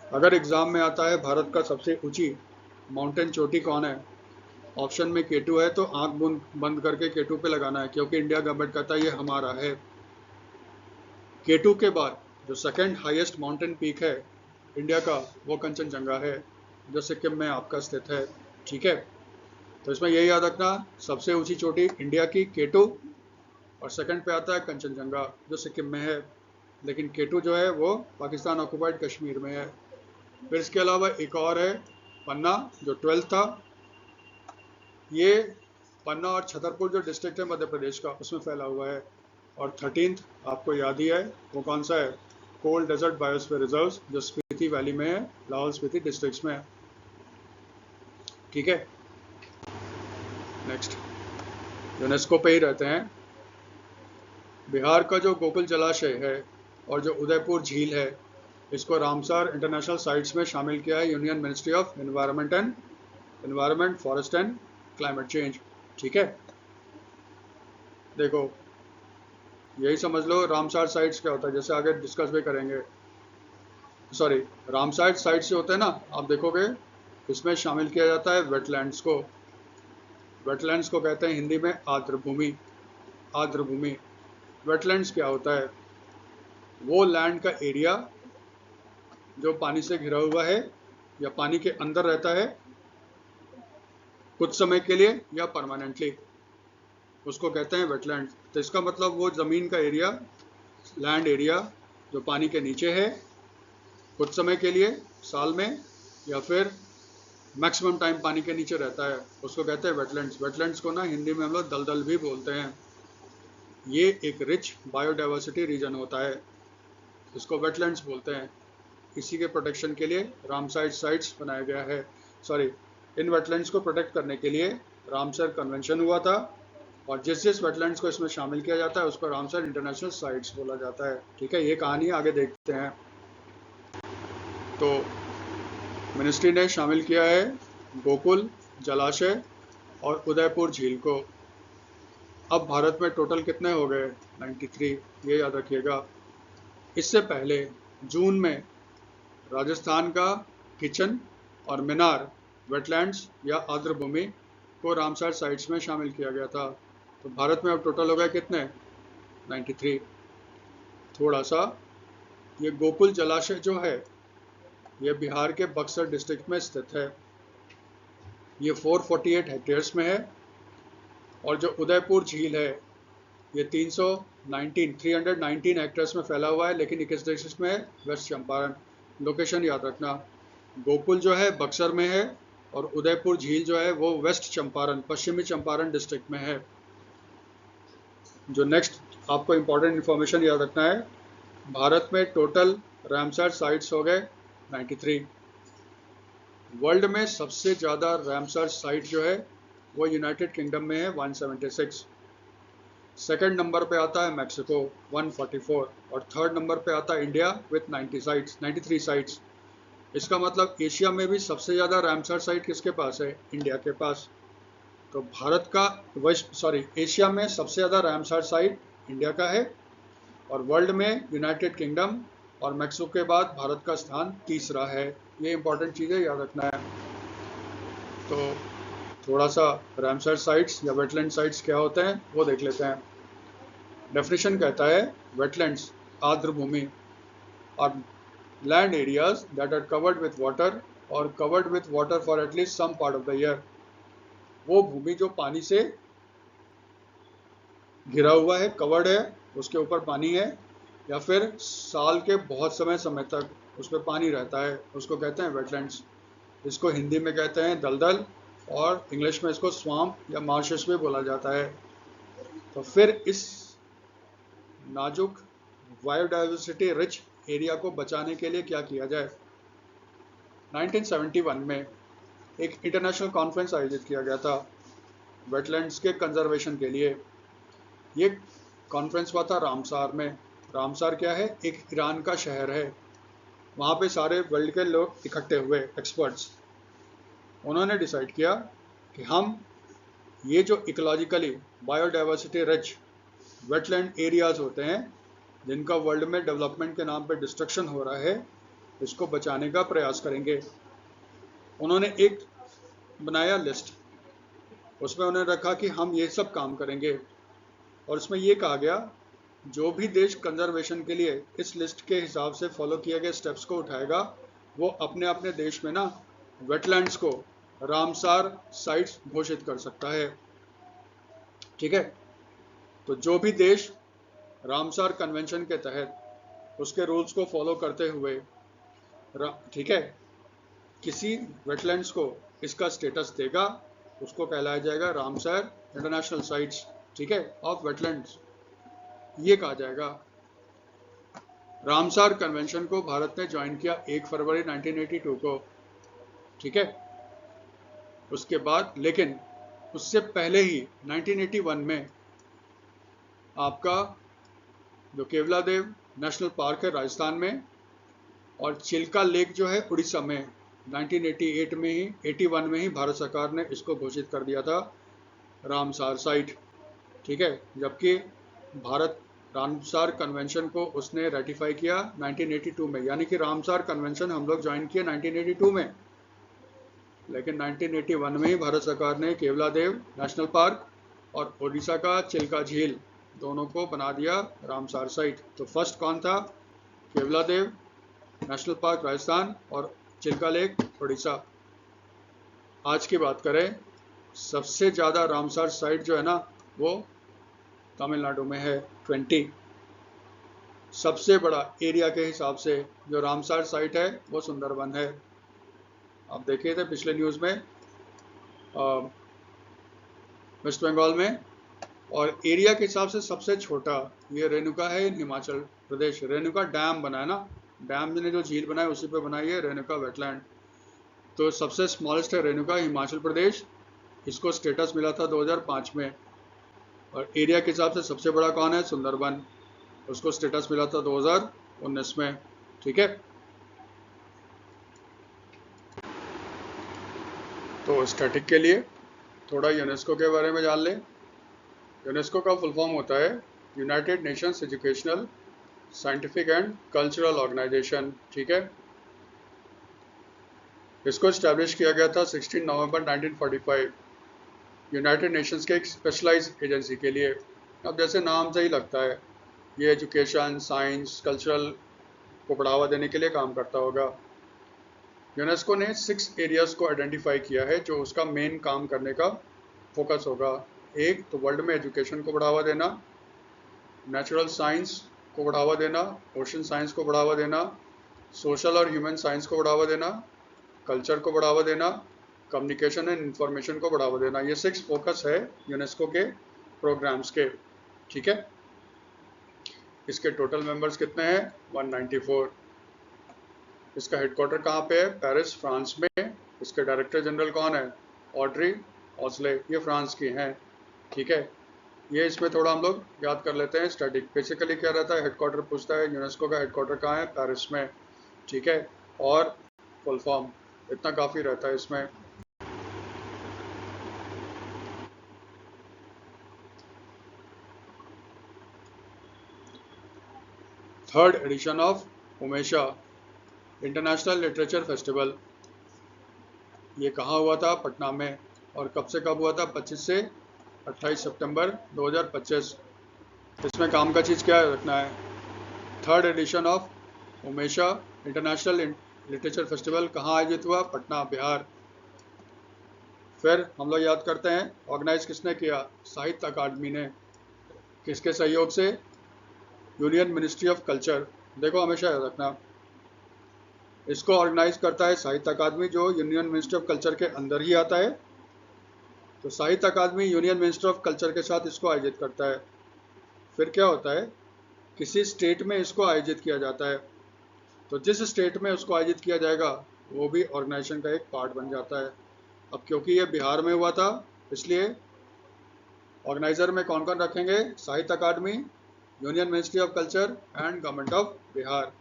अगर एग्जाम में आता है भारत का सबसे ऊंची माउंटेन चोटी कौन है, ऑप्शन में K2 है, तो आंख बंद करके K2 पे लगाना है, क्योंकि इंडिया गवर्नमेंट कहता है ये हमारा है। K2 के बाद जो सेकंड हाईएस्ट माउंटेन पीक है इंडिया का, वो कंचनजंगा है, जो सिक्किम में आपका स्थित है। ठीक है, तो इसमें यही याद रखना, सबसे ऊंची चोटी इंडिया की K2, और सेकंड पे आता है कंचनजंगा जो सिक्किम में है। लेकिन K2 जो है वो पाकिस्तान ऑक्युपाइड कश्मीर में है। फिर इसके अलावा एक और है पन्ना, जो 12th था। ये पन्ना और छतरपुर जो डिस्ट्रिक्ट है मध्य प्रदेश का, उसमें फैला हुआ है। और 13th आपको याद ही है, वो कौन सा है? कोल्ड डेजर्ट बायोस्फीयर रिजर्व, जो स्पीति वैली में है, लाहौल स्पीति डिस्ट्रिक्ट्स में। ठीक है, नेक्स्ट यूनेस्को पे ही रहते हैं। बिहार का जो गोकुल जलाशय है और जो उदयपुर झील है, इसको रामसर इंटरनेशनल साइट्स में शामिल किया है union ministry of environment, forest and climate change. ठीक है, देखो यही समझ लो रामसर साइट्स क्या होता है, जैसे आगे डिस्कस भी करेंगे। सॉरी, रामसर साइट्स जो होते हैं ना, आप देखोगे इसमें शामिल किया जाता है वेटलैंड्स को। वेटलैंड्स को कहते हैं हिंदी में आर्द्रभूमि। वेटलैंड्स क्या होता है? वो लैंड का एरिया जो पानी से घिरा हुआ है या पानी के अंदर रहता है कुछ समय के लिए या परमानेंटली, उसको कहते हैं वेटलैंड। तो इसका मतलब वो ज़मीन का एरिया, लैंड एरिया जो पानी के नीचे है कुछ समय के लिए साल में, या फिर मैक्सिमम टाइम पानी के नीचे रहता है, उसको कहते हैं वेटलैंड्स। वेटलैंड्स को ना हिंदी में हम लोग दलदल भी बोलते हैं। ये एक रिच बायोडाइवर्सिटी रीजन होता है, इसको वेटलैंड्स बोलते हैं। इसी के प्रोटेक्शन के लिए रामसर साइट्स बनाया गया है। सॉरी, इन वेटलैंड्स को प्रोटेक्ट करने के लिए रामसर कन्वेंशन हुआ था, और जिस वेटलैंड्स को इसमें शामिल किया जाता है उसको रामसर इंटरनेशनल साइट्स बोला जाता है। ठीक है, ये कहानी आगे देखते हैं। तो मिनिस्ट्री ने शामिल किया है गोकुल जलाशय और उदयपुर झील को। अब भारत में टोटल कितने हो गए? 93, ये याद रखिएगा। इससे पहले जून में राजस्थान का किचन और मिनार वेटलैंड्स या आर्द्र भूमि को रामसर साइट्स में शामिल किया गया था। तो भारत में अब टोटल हो गए कितने? 93। थोड़ा सा, ये गोकुल जलाशय जो है ये बिहार के बक्सर डिस्ट्रिक्ट में स्थित है। ये 448 हेक्टेयर्स में है। और जो उदयपुर झील है ये 319 हेक्टेयर्स में फैला हुआ है, लेकिन किस डिस्ट्रिक्ट में है? वेस्ट चंपारण। लोकेशन याद रखना, गोकुल जो है बक्सर में है और उदयपुर झील जो है वो वेस्ट चंपारण, पश्चिमी चंपारण डिस्ट्रिक्ट में है। जो नेक्स्ट आपको इंपॉर्टेंट इंफॉर्मेशन याद रखना है, भारत में टोटल रामसर साइट्स हो गए 93। वर्ल्ड में सबसे ज़्यादा रामसर साइट जो है वो यूनाइटेड किंगडम में है 176। सेकंड नंबर पे आता है मैक्सिको 144 और थर्ड नंबर पे आता है इंडिया विथ 93 साइट्स। इसका मतलब एशिया में भी सबसे ज़्यादा रामसर साइट किसके पास है? इंडिया के पास। तो भारत का एशिया में सबसे ज़्यादा रामसर साइट इंडिया का है और वर्ल्ड में यूनाइटेड किंगडम और मैक्सिको के बाद भारत का स्थान तीसरा है। ये इंपॉर्टेंट चीज़ें याद रखना है। तो थोड़ा सा रामसर साइट्स या वेटलैंड साइट्स क्या होते हैं वो देख लेते हैं। डेफिनेशन कहता है वेटलैंड्स आर्द्र भूमि और land areas that are covered with water और covered with water for at least some part of the year. वो भूमि जो पानी से घिरा हुआ है, कवर्ड है, उसके ऊपर पानी है, या फिर साल के बहुत समय तक उस पर पानी रहता है, उसको कहते हैं वेटलैंड्स। इसको हिंदी में कहते हैं दलदल और इंग्लिश में इसको स्वाम्प या मार्शेस भी बोला जाता है। तो फिर इस नाजुक बायोडाइवर्सिटी रिच एरिया को बचाने के लिए क्या किया जाए? 1971 में एक इंटरनेशनल कॉन्फ्रेंस आयोजित किया गया था वेटलैंड्स के कंजर्वेशन के लिए। ये कॉन्फ्रेंस हुआ था रामसार में। रामसार क्या है? एक ईरान का शहर है। वहाँ पे सारे वर्ल्ड के लोग इकट्ठे हुए, एक्सपर्ट्स। उन्होंने डिसाइड किया कि हम ये जो ecologically biodiversity rich wetland areas होते हैं जिनका वर्ल्ड में डेवलपमेंट के नाम पे डिस्ट्रक्शन हो रहा है, इसको बचाने का प्रयास करेंगे। उन्होंने एक बनाया लिस्ट, उसमें उन्होंने रखा कि हम ये सब काम करेंगे और इसमें ये कहा गया जो भी देश कंजर्वेशन के लिए इस लिस्ट के हिसाब से फॉलो किए गए स्टेप्स को उठाएगा वो अपने अपने देश में ना वेटलैंड्स को रामसार साइट्स घोषित कर सकता है। ठीक है, तो जो भी देश रामसार कन्वेंशन के तहत उसके रूल्स को फॉलो करते हुए ठीक है किसी वेटलैंड्स को इसका स्टेटस देगा उसको कहलाया जाएगा रामसार इंटरनेशनल साइट्स, ठीक है, ऑफ वेटलैंड्स, ये कहा जाएगा। रामसार कन्वेंशन को भारत ने ज्वाइन किया 1 फरवरी 1982 को, ठीक है। उसके बाद लेकिन उससे पहले ही 1981 में आपका जो केवलादेव नेशनल पार्क है राजस्थान में और चिल्का लेक जो है उड़ीसा में 1981 में ही भारत सरकार ने इसको घोषित कर दिया था रामसार साइट, ठीक है। जबकि भारत रामसार कन्वेंशन को उसने रेटिफाई किया 1982 में, यानी कि रामसार कन्वेंशन हम लोग ज्वाइन किए 1982 में, लेकिन 1981 में ही भारत सरकार ने केवलादेव नेशनल पार्क और उड़ीसा का चिल्का झील दोनों को बना दिया रामसार साइट। तो फर्स्ट कौन था? केवलादेव नेशनल पार्क राजस्थान और चिल्का लेक उड़ीसा। आज की बात करें, सबसे ज़्यादा रामसार साइट जो है ना वो तमिलनाडु में है 20। सबसे बड़ा एरिया के हिसाब से जो रामसार साइट है वो सुंदरबन है। आप देखे थे पिछले न्यूज़ में वेस्ट बंगाल में। और एरिया के हिसाब से सबसे छोटा ये रेणुका है, हिमाचल प्रदेश। रेणुका डैम बना है ना, डैम ने जो झील बनाई उसी पे बनाई है रेणुका वेटलैंड। तो सबसे स्मॉलेस्ट है रेणुका, हिमाचल प्रदेश। इसको स्टेटस मिला था 2005 में। और एरिया के हिसाब से सबसे बड़ा कौन है? सुंदरबन, उसको स्टेटस मिला था 2019 में, ठीक है। तो स्टैटिक के लिए थोड़ा यूनेस्को के बारे में जान लें। यूनेस्को का फुल फॉर्म होता है United Nations Educational Scientific and Cultural Organization. ठीक है, इसको इस्टेब्लिश किया गया था 16 नवंबर 1945 यूनाइटेड नेशंस के एक स्पेशलाइज एजेंसी के लिए। अब जैसे नाम से ही लगता है ये एजुकेशन, साइंस, कल्चरल को बढ़ावा देने के लिए काम करता होगा। यूनेस्को ने 6 एरियाज को आइडेंटिफाई किया है जो उसका मेन काम करने का फोकस होगा। एक तो वर्ल्ड में एजुकेशन को बढ़ावा देना, नेचुरल साइंस को बढ़ावा देना, ओशन साइंस को बढ़ावा देना, सोशल और ह्यूमन साइंस को बढ़ावा देना, कल्चर को बढ़ावा देना, कम्युनिकेशन एंड इंफॉर्मेशन को बढ़ावा देना। ये 6 फोकस है यूनेस्को के प्रोग्राम्स के। ठीक है, इसके टोटल मेंबर्स कितने हैं? 194। इसका हेडक्वार्टर कहाँ पे है? पेरिस, फ्रांस में। इसके डायरेक्टर जनरल कौन है? ऑड्री ऑस्ले, ये फ्रांस की हैं। ठीक है, ये इसमें थोड़ा हम लोग याद कर लेते हैं। स्टैटिक बेसिकली क्या रहता है, हेडक्वार्टर पूछता है यूनेस्को का हेडक्वार्टर कहाँ है? पेरिस में। ठीक है, और फुल फॉर्म इतना काफ़ी रहता है इसमें। Third edition of Umesha international literature festival, ये कहाँ हुआ था? पटना में। और कब से कब हुआ था? 25 से 28 सितंबर 2025। इसमें काम का चीज़ क्या रखना है? Third edition of Umesha international literature festival कहाँ आयोजित हुआ? पटना, बिहार। फिर हम लोग याद करते हैं ऑर्गेनाइज किसने किया? साहित्य अकादमी ने। किसके सहयोग से? Union ministry of culture. देखो हमेशा याद रखना, इसको ऑर्गेनाइज करता है साहित्य अकादमी, जो यूनियन मिनिस्ट्री ऑफ कल्चर के अंदर ही आता है। तो साहित्य Akademi union ministry of culture के साथ इसको आयोजित करता है। फिर क्या होता है, किसी स्टेट में इसको आयोजित किया जाता है, तो जिस स्टेट में उसको आयोजित किया जाएगा वो भी ऑर्गेनाइजेशन का एक पार्ट बन जाता है। अब क्योंकि ये बिहार में हुआ था, इसलिए ऑर्गेनाइजर में कौन कौन रखेंगे? Sahitya Akademi, union ministry of culture and government of Bihar.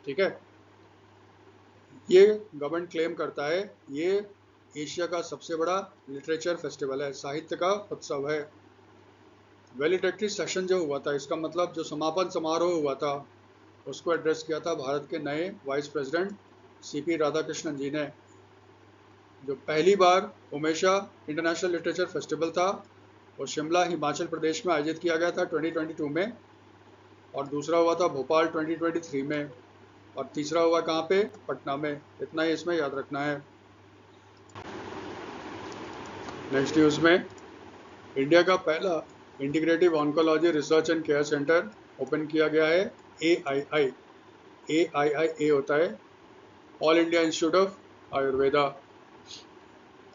ठीक है, ये गवर्नमेंट क्लेम करता है ये एशिया का सबसे बड़ा लिटरेचर फेस्टिवल है, साहित्य का उत्सव है। वैलिडिक्टरी सेशन जो हुआ था, इसका मतलब जो समापन समारोह हुआ था, उसको एड्रेस किया था भारत के नए वाइस प्रेसिडेंट सीपी राधाकृष्णन जी ने। जो पहली बार उमेशा इंटरनेशनल लिटरेचर फेस्टिवल था वो शिमला, हिमाचल प्रदेश में आयोजित किया गया था 2022 में, और दूसरा हुआ था भोपाल 2023 में, और तीसरा हुआ कहाँ पे? पटना में। इतना ही इसमें याद रखना है। नेक्स्ट न्यूज़ में, इंडिया का पहला integrative oncology research and care centre open किया गया है, AII। AII होता है all India institute of Ayurveda.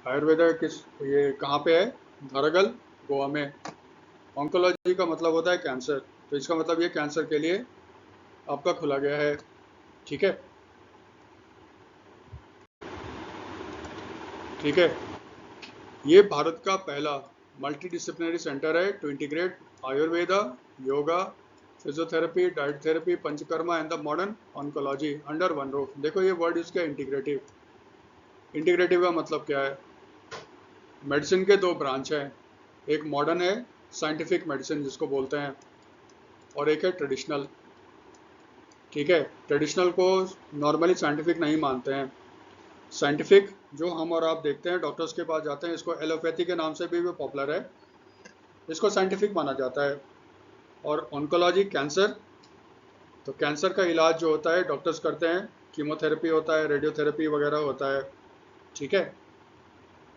Ayurveda ये कहाँ पे है? धारगल, गोवा में। ऑन्कोलॉजी का मतलब होता है कैंसर, तो इसका मतलब ये कैंसर के लिए आपका खुला गया है। ठीक है, ठीक है, ये भारत का पहला मल्टी डिसिप्लिनरी सेंटर है to integrate Ayurveda, yoga, physiotherapy, diet therapy, panchakarma and the modern oncology under one roof. देखो ये वर्ड इसका इंटीग्रेटिव। इंटीग्रेटिव का मतलब क्या है? मेडिसिन के 2 ब्रांच हैं, एक मॉडर्न है साइंटिफिक मेडिसिन जिसको बोलते हैं, और एक है ट्रेडिशनल। ठीक है, ट्रेडिशनल को नॉर्मली साइंटिफिक नहीं मानते हैं। साइंटिफिक जो हम और आप देखते हैं, डॉक्टर्स के पास जाते हैं, इसको एलोपैथी के नाम से भी पॉपुलर है, इसको साइंटिफिक माना जाता है। और ऑन्कोलॉजी कैंसर, तो कैंसर का इलाज जो होता है डॉक्टर्स करते हैं, कीमोथेरेपी होता है, रेडियोथेरेपी वगैरह होता है। ठीक है,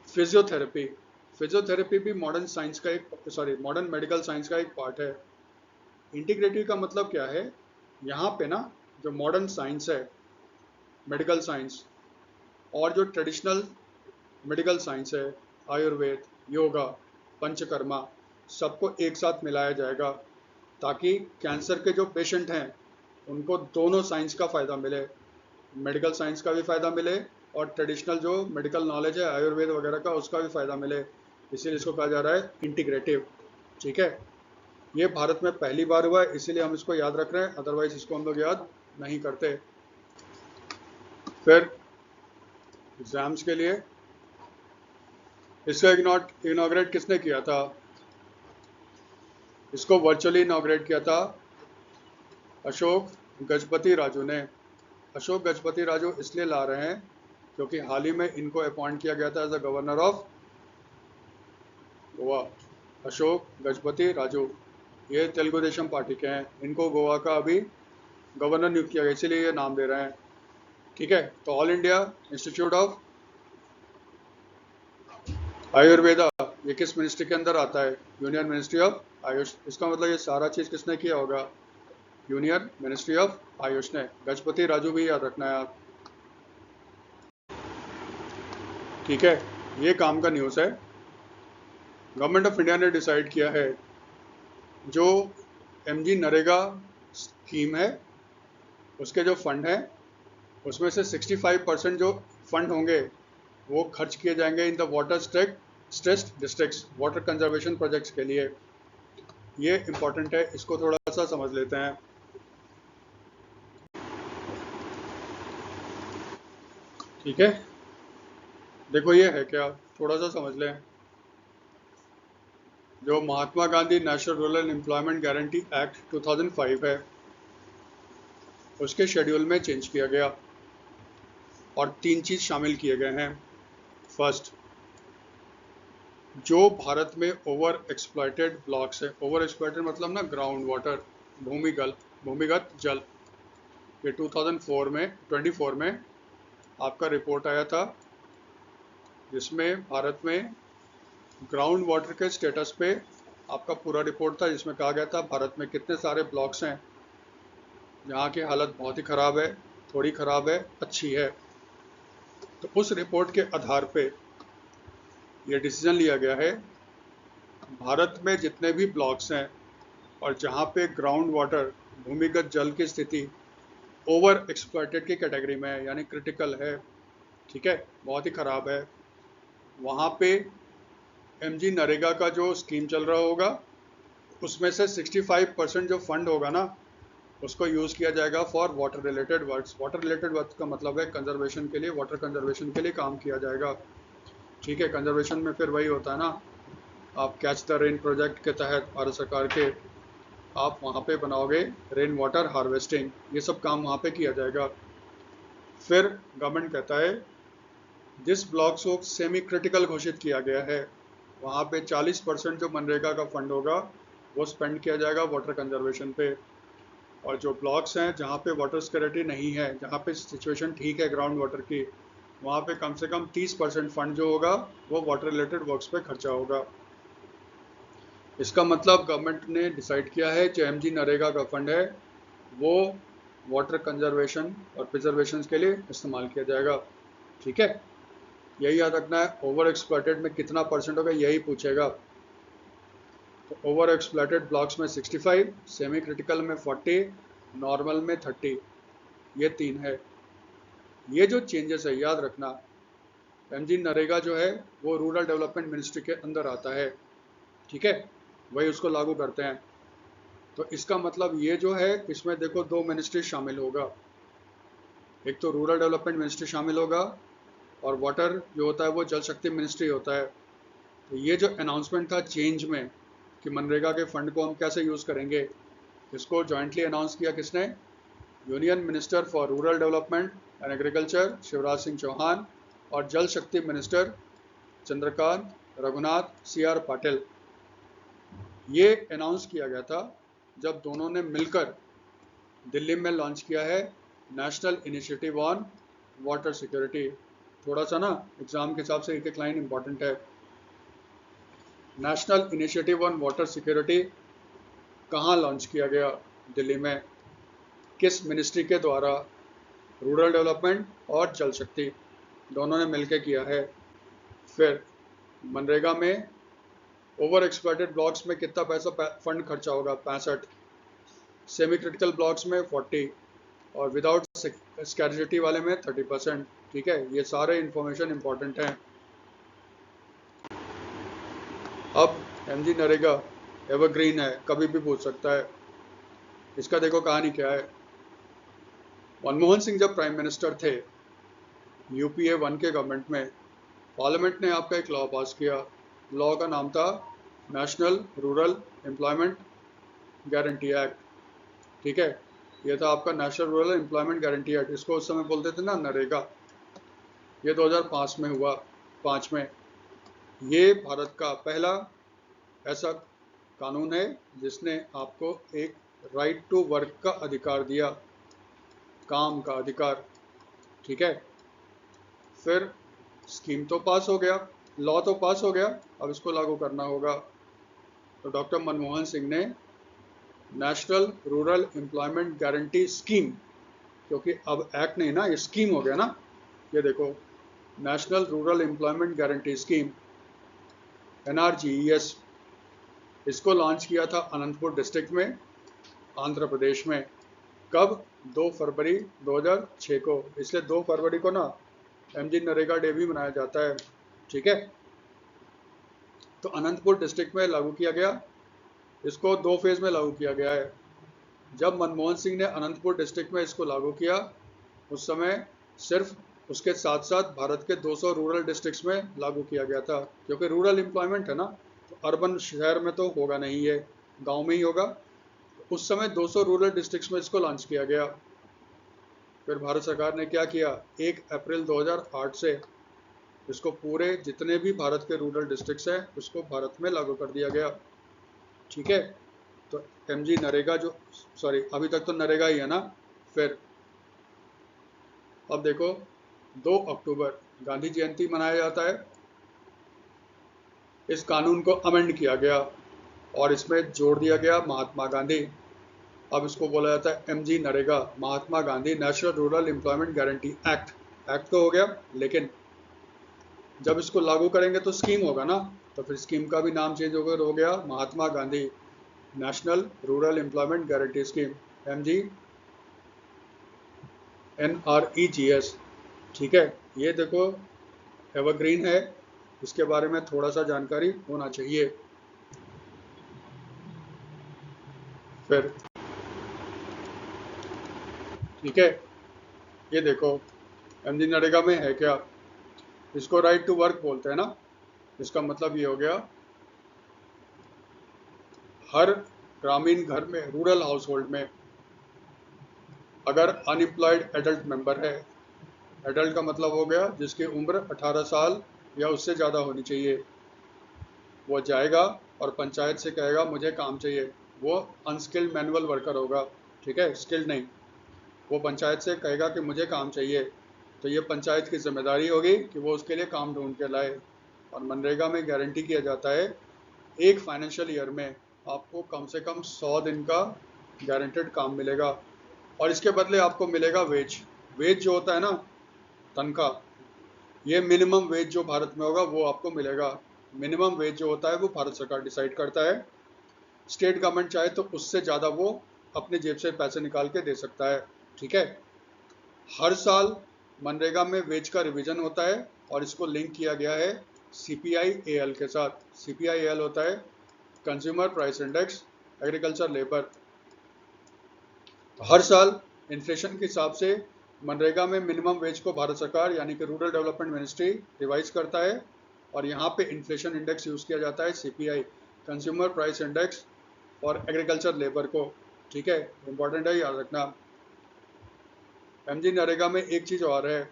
फिजियोथेरेपी, फिजियोथेरेपी भी मॉडर्न साइंस का मॉडर्न मेडिकल साइंस का एक पार्ट है। इंटीग्रेटिव का मतलब क्या है? यहाँ पे ना जो मॉडर्न साइंस है, मेडिकल साइंस, और जो ट्रेडिशनल मेडिकल साइंस है, आयुर्वेद, योगा, पंचकर्मा, सबको एक साथ मिलाया जाएगा ताकि कैंसर के जो पेशेंट हैं उनको दोनों साइंस का फ़ायदा मिले, मेडिकल साइंस का भी फ़ायदा मिले और ट्रेडिशनल जो मेडिकल नॉलेज है आयुर्वेद वगैरह का उसका भी फ़ायदा मिले, इसीलिए इसको कहा जा रहा है इंटीग्रेटिव। ठीक है, ये भारत में पहली बार हुआ है, इसीलिए हम इसको याद रख रहे हैं, अदरवाइज इसको हम लोग याद नहीं करते। फिर एग्ज़ाम्स के लिए इसका इनॉग्रेट किसने किया था? इसको वर्चुअली इनॉग्रेट किया था अशोक गजपति राजू ने। अशोक गजपति राजू इसलिए ला रहे हैं क्योंकि हाल ही में इनको अपॉइंट किया गया था as the governor of Goa. Ashok Gajapathi Raju ये तेलुगु देशम पार्टी के हैं, इनको गोवा का अभी गवर्नर नियुक्त किया गया, इसीलिए ये नाम दे रहे हैं। ठीक है, तो all India institute of Ayurveda ये किस मिनिस्ट्री के अंदर आता है? Union ministry of Ayush. इसका मतलब ये सारा चीज किसने किया होगा? यूनियन मिनिस्ट्री ऑफ आयुष ने। गजपति राजू भी याद रखना है आप। ठीक है, ये काम का न्यूज़ है। गवर्नमेंट ऑफ इंडिया ने डिसाइड किया है जो एमजी नरेगा स्कीम है उसके जो फंड है उसमें से 65% जो फंड होंगे वो खर्च किए जाएंगे in the water stressed districts, water conservation projects के लिए। ये इंपॉर्टेंट है, इसको थोड़ा सा समझ लेते हैं। ठीक है, देखो ये है क्या, थोड़ा सा समझ लें। जो Mahatma Gandhi national rural employment guarantee act 2005 है उसके शेड्यूल में चेंज किया गया और 3 चीज़ शामिल किए गए हैं। फर्स्ट, जो भारत में ओवर एक्सप्लॉयटेड ब्लॉक्स है, ओवर एक्सप्लॉयटेड मतलब ना ग्राउंड वाटर, भूमिगत जल, ये 2024 में आपका रिपोर्ट आया था जिसमें भारत में ग्राउंड वाटर के स्टेटस पे आपका पूरा रिपोर्ट था, जिसमें कहा गया था भारत में कितने सारे ब्लॉक्स हैं जहाँ की हालत बहुत ही ख़राब है, थोड़ी ख़राब है, अच्छी है। तो उस रिपोर्ट के आधार पे ये डिसीजन लिया गया है भारत में जितने भी ब्लॉक्स हैं और जहाँ पे ग्राउंड वाटर, भूमिगत जल की स्थिति ओवर एक्सप्लॉयटेड की कैटेगरी में है, यानी क्रिटिकल है, ठीक है, बहुत ही ख़राब है, वहाँ पे एमजी नरेगा का जो स्कीम चल रहा होगा उसमें से 65% जो फंड होगा ना उसको यूज़ किया जाएगा for water related works. Water related work का मतलब है कंजर्वेशन के लिए, वाटर कंजर्वेशन के लिए काम किया जाएगा। ठीक है, कंजर्वेशन में फिर वही होता है ना, आप कैच द रेन प्रोजेक्ट के तहत भारत सरकार के आप वहाँ पे बनाओगे रेन वाटर हार्वेस्टिंग, ये सब काम वहाँ पे किया जाएगा। फिर गवर्नमेंट कहता है जिस ब्लॉक्स को सेमी क्रिटिकल घोषित किया गया है वहाँ पे 40% जो मनरेगा का फंड होगा वो स्पेंड किया जाएगा वाटर कंजर्वेशन पे, और जो ब्लॉक्स हैं जहाँ पे वाटर सिक्योरिटी नहीं है, जहाँ पे सिचुएशन ठीक है ग्राउंड वाटर की, वहाँ पे कम से कम 30% फंड जो होगा वो वाटर रिलेटेड वर्क्स पे खर्चा होगा। इसका मतलब गवर्नमेंट ने डिसाइड किया है जो एमजी नरेगा का फंड है वो वाटर कंजर्वेशन और प्रिजर्वेशन के लिए इस्तेमाल किया जाएगा। ठीक है, यही याद रखना है। ओवर एक्सप्लॉयटेड में कितना परसेंट होगा यही पूछेगा। तो ओवर एक्सप्लॉयटेड ब्लॉक्स में 65, सेमी क्रिटिकल में 40, नॉर्मल में 30, ये 3 है। ये जो चेंजेस है याद रखना, एमजी नरेगा जो है वो रूरल डेवलपमेंट मिनिस्ट्री के अंदर आता है, ठीक है, वही उसको लागू करते हैं। तो इसका मतलब ये जो है इसमें देखो 2 मिनिस्ट्री शामिल होगा, एक तो रूरल डेवलपमेंट मिनिस्ट्री शामिल होगा और वाटर जो होता है वो जल शक्ति मिनिस्ट्री होता है। तो ये जो अनाउंसमेंट था चेंज में कि मनरेगा के फंड को हम कैसे यूज़ करेंगे, इसको जॉइंटली अनाउंस किया किसने? Union minister for rural development and agriculture Shivraj Singh Chouhan और जल शक्ति मिनिस्टर चंद्रकांत रघुनाथ CR पाटिल। ये अनाउंस किया गया था जब दोनों ने मिलकर दिल्ली में लॉन्च किया है national initiative on water security. थोड़ा सा ना एग्जाम के हिसाब से एक लाइन इंपॉर्टेंट है। National initiative on water security कहाँ लॉन्च किया गया? दिल्ली में। किस मिनिस्ट्री के द्वारा? रूरल डेवलपमेंट और जल शक्ति दोनों ने मिलकर किया है। फिर मनरेगा में ओवर एक्सप्लॉयटेड ब्लॉक्स में कितना पैसा फंड खर्चा होगा? 65, सेमी क्रिटिकल ब्लॉक्स में 40 और विदाउट स्कैर्सिटी वाले में 30%। ठीक है, ये सारे इंफॉर्मेशन इंपॉर्टेंट हैं। अब एमजी नरेगा एवरग्रीन है, कभी भी पूछ सकता है। इसका देखो कहानी क्या है। मनमोहन सिंह जब प्राइम मिनिस्टर थे UPA 1 के गवर्नमेंट में, पार्लियामेंट ने आपका एक लॉ पास किया। लॉ का नाम था national rural employment guarantee act, ठीक है। ये था आपका national rural employment guarantee act, इसको उस समय बोलते थे ना नरेगा। ये 2005 में हुआ, 5 में। ये भारत का पहला ऐसा कानून है जिसने आपको एक राइट टू वर्क का अधिकार दिया, काम का अधिकार, ठीक है। फिर स्कीम तो पास हो गया, लॉ तो पास हो गया, अब इसको लागू करना होगा। तो डॉक्टर मनमोहन सिंह ने national rural employment guarantee scheme, क्योंकि अब एक्ट नहीं ना, ये स्कीम हो गया ना, ये देखो national rural employment guarantee scheme NRGES, इसको लॉन्च किया था अनंतपुर डिस्ट्रिक्ट में, आंध्र प्रदेश में। कब? 2 फरवरी 2006 को। इसलिए 2 फरवरी को ना MG नरेगा डे भी मनाया जाता है, ठीक है। तो अनंतपुर डिस्ट्रिक्ट में लागू किया गया, इसको 2 फेज में लागू किया गया है। जब मनमोहन सिंह ने अनंतपुर डिस्ट्रिक्ट में इसको लागू किया, उस समय सिर्फ उसके साथ साथ भारत के 200 रूरल डिस्ट्रिक्ट्स में लागू किया गया था, क्योंकि रूरल एम्प्लॉयमेंट है ना, तो अर्बन शहर में तो होगा नहीं, ये गांव में ही होगा। उस समय 200 रूरल डिस्ट्रिक्ट्स में इसको लॉन्च किया गया। फिर भारत सरकार ने क्या किया, 1 अप्रैल 2008 से इसको पूरे जितने भी भारत के रूरल डिस्ट्रिक्ट्स हैं उसको भारत में लागू कर दिया गया, ठीक है। तो MG नरेगा जो, सॉरी अभी तक तो नरेगा ही है ना। फिर अब देखो 2 अक्टूबर गांधी जयंती मनाया जाता है। इस कानून को अमेंड किया गया और इसमें जोड़ दिया गया महात्मा गांधी। अब इसको बोला जाता है MG NREGA, Mahatma Gandhi national rural employment guarantee act. Act तो हो गया, लेकिन जब इसको लागू करेंगे तो स्कीम होगा ना, तो फिर स्कीम का भी नाम चेंज हो गया Mahatma Gandhi national rural employment guarantee scheme, MG NREGS, ठीक है। ये देखो एवरग्रीन है, इसके बारे में थोड़ा सा जानकारी होना चाहिए। फिर ठीक है, ये देखो MG नरेगा में है क्या, इसको राइट टू वर्क बोलते हैं ना। इसका मतलब ये हो गया हर ग्रामीण घर में, रूरल हाउस होल्ड में अगर अनएम्प्लॉयड एडल्ट मेंबर है, एडल्ट का मतलब हो गया जिसकी उम्र 18 साल या उससे ज़्यादा होनी चाहिए, वो जाएगा और पंचायत से कहेगा मुझे काम चाहिए। वो अनस्किल्ड मैनुअल वर्कर होगा, ठीक है, स्किल्ड नहीं। वो पंचायत से कहेगा कि मुझे काम चाहिए, तो ये पंचायत की जिम्मेदारी होगी कि वो उसके लिए काम ढूंढ के लाए। और मनरेगा में गारंटी किया जाता है एक फाइनेंशियल ईयर में आपको कम से कम 100 दिन का गारंटेड काम मिलेगा, और इसके बदले आपको मिलेगा वेज। वेज जो होता है ना, तनख्वाह, ये मिनिमम वेज जो भारत में होगा वो आपको मिलेगा। मिनिमम वेज जो होता है वो भारत सरकार डिसाइड करता है, स्टेट गवर्नमेंट चाहे तो उससे ज़्यादा वो अपने जेब से पैसे निकाल के दे सकता है, ठीक है। हर साल मनरेगा में वेज का रिवीजन होता है और इसको लिंक किया गया है CPI-AL के साथ। CPI-AL होता है consumer price index agriculture labour. हर साल इन्फ्लेशन के हिसाब से मनरेगा में मिनिमम वेज को भारत सरकार यानी कि रूरल डेवलपमेंट मिनिस्ट्री रिवाइज करता है, और यहाँ पे इन्फ्लेशन इंडेक्स यूज़ किया जाता है CPI, कंज्यूमर प्राइस इंडेक्स और एग्रीकल्चर लेबर को, ठीक है। इंपॉर्टेंट है, याद रखना। MG नरेगा में एक चीज़ और है,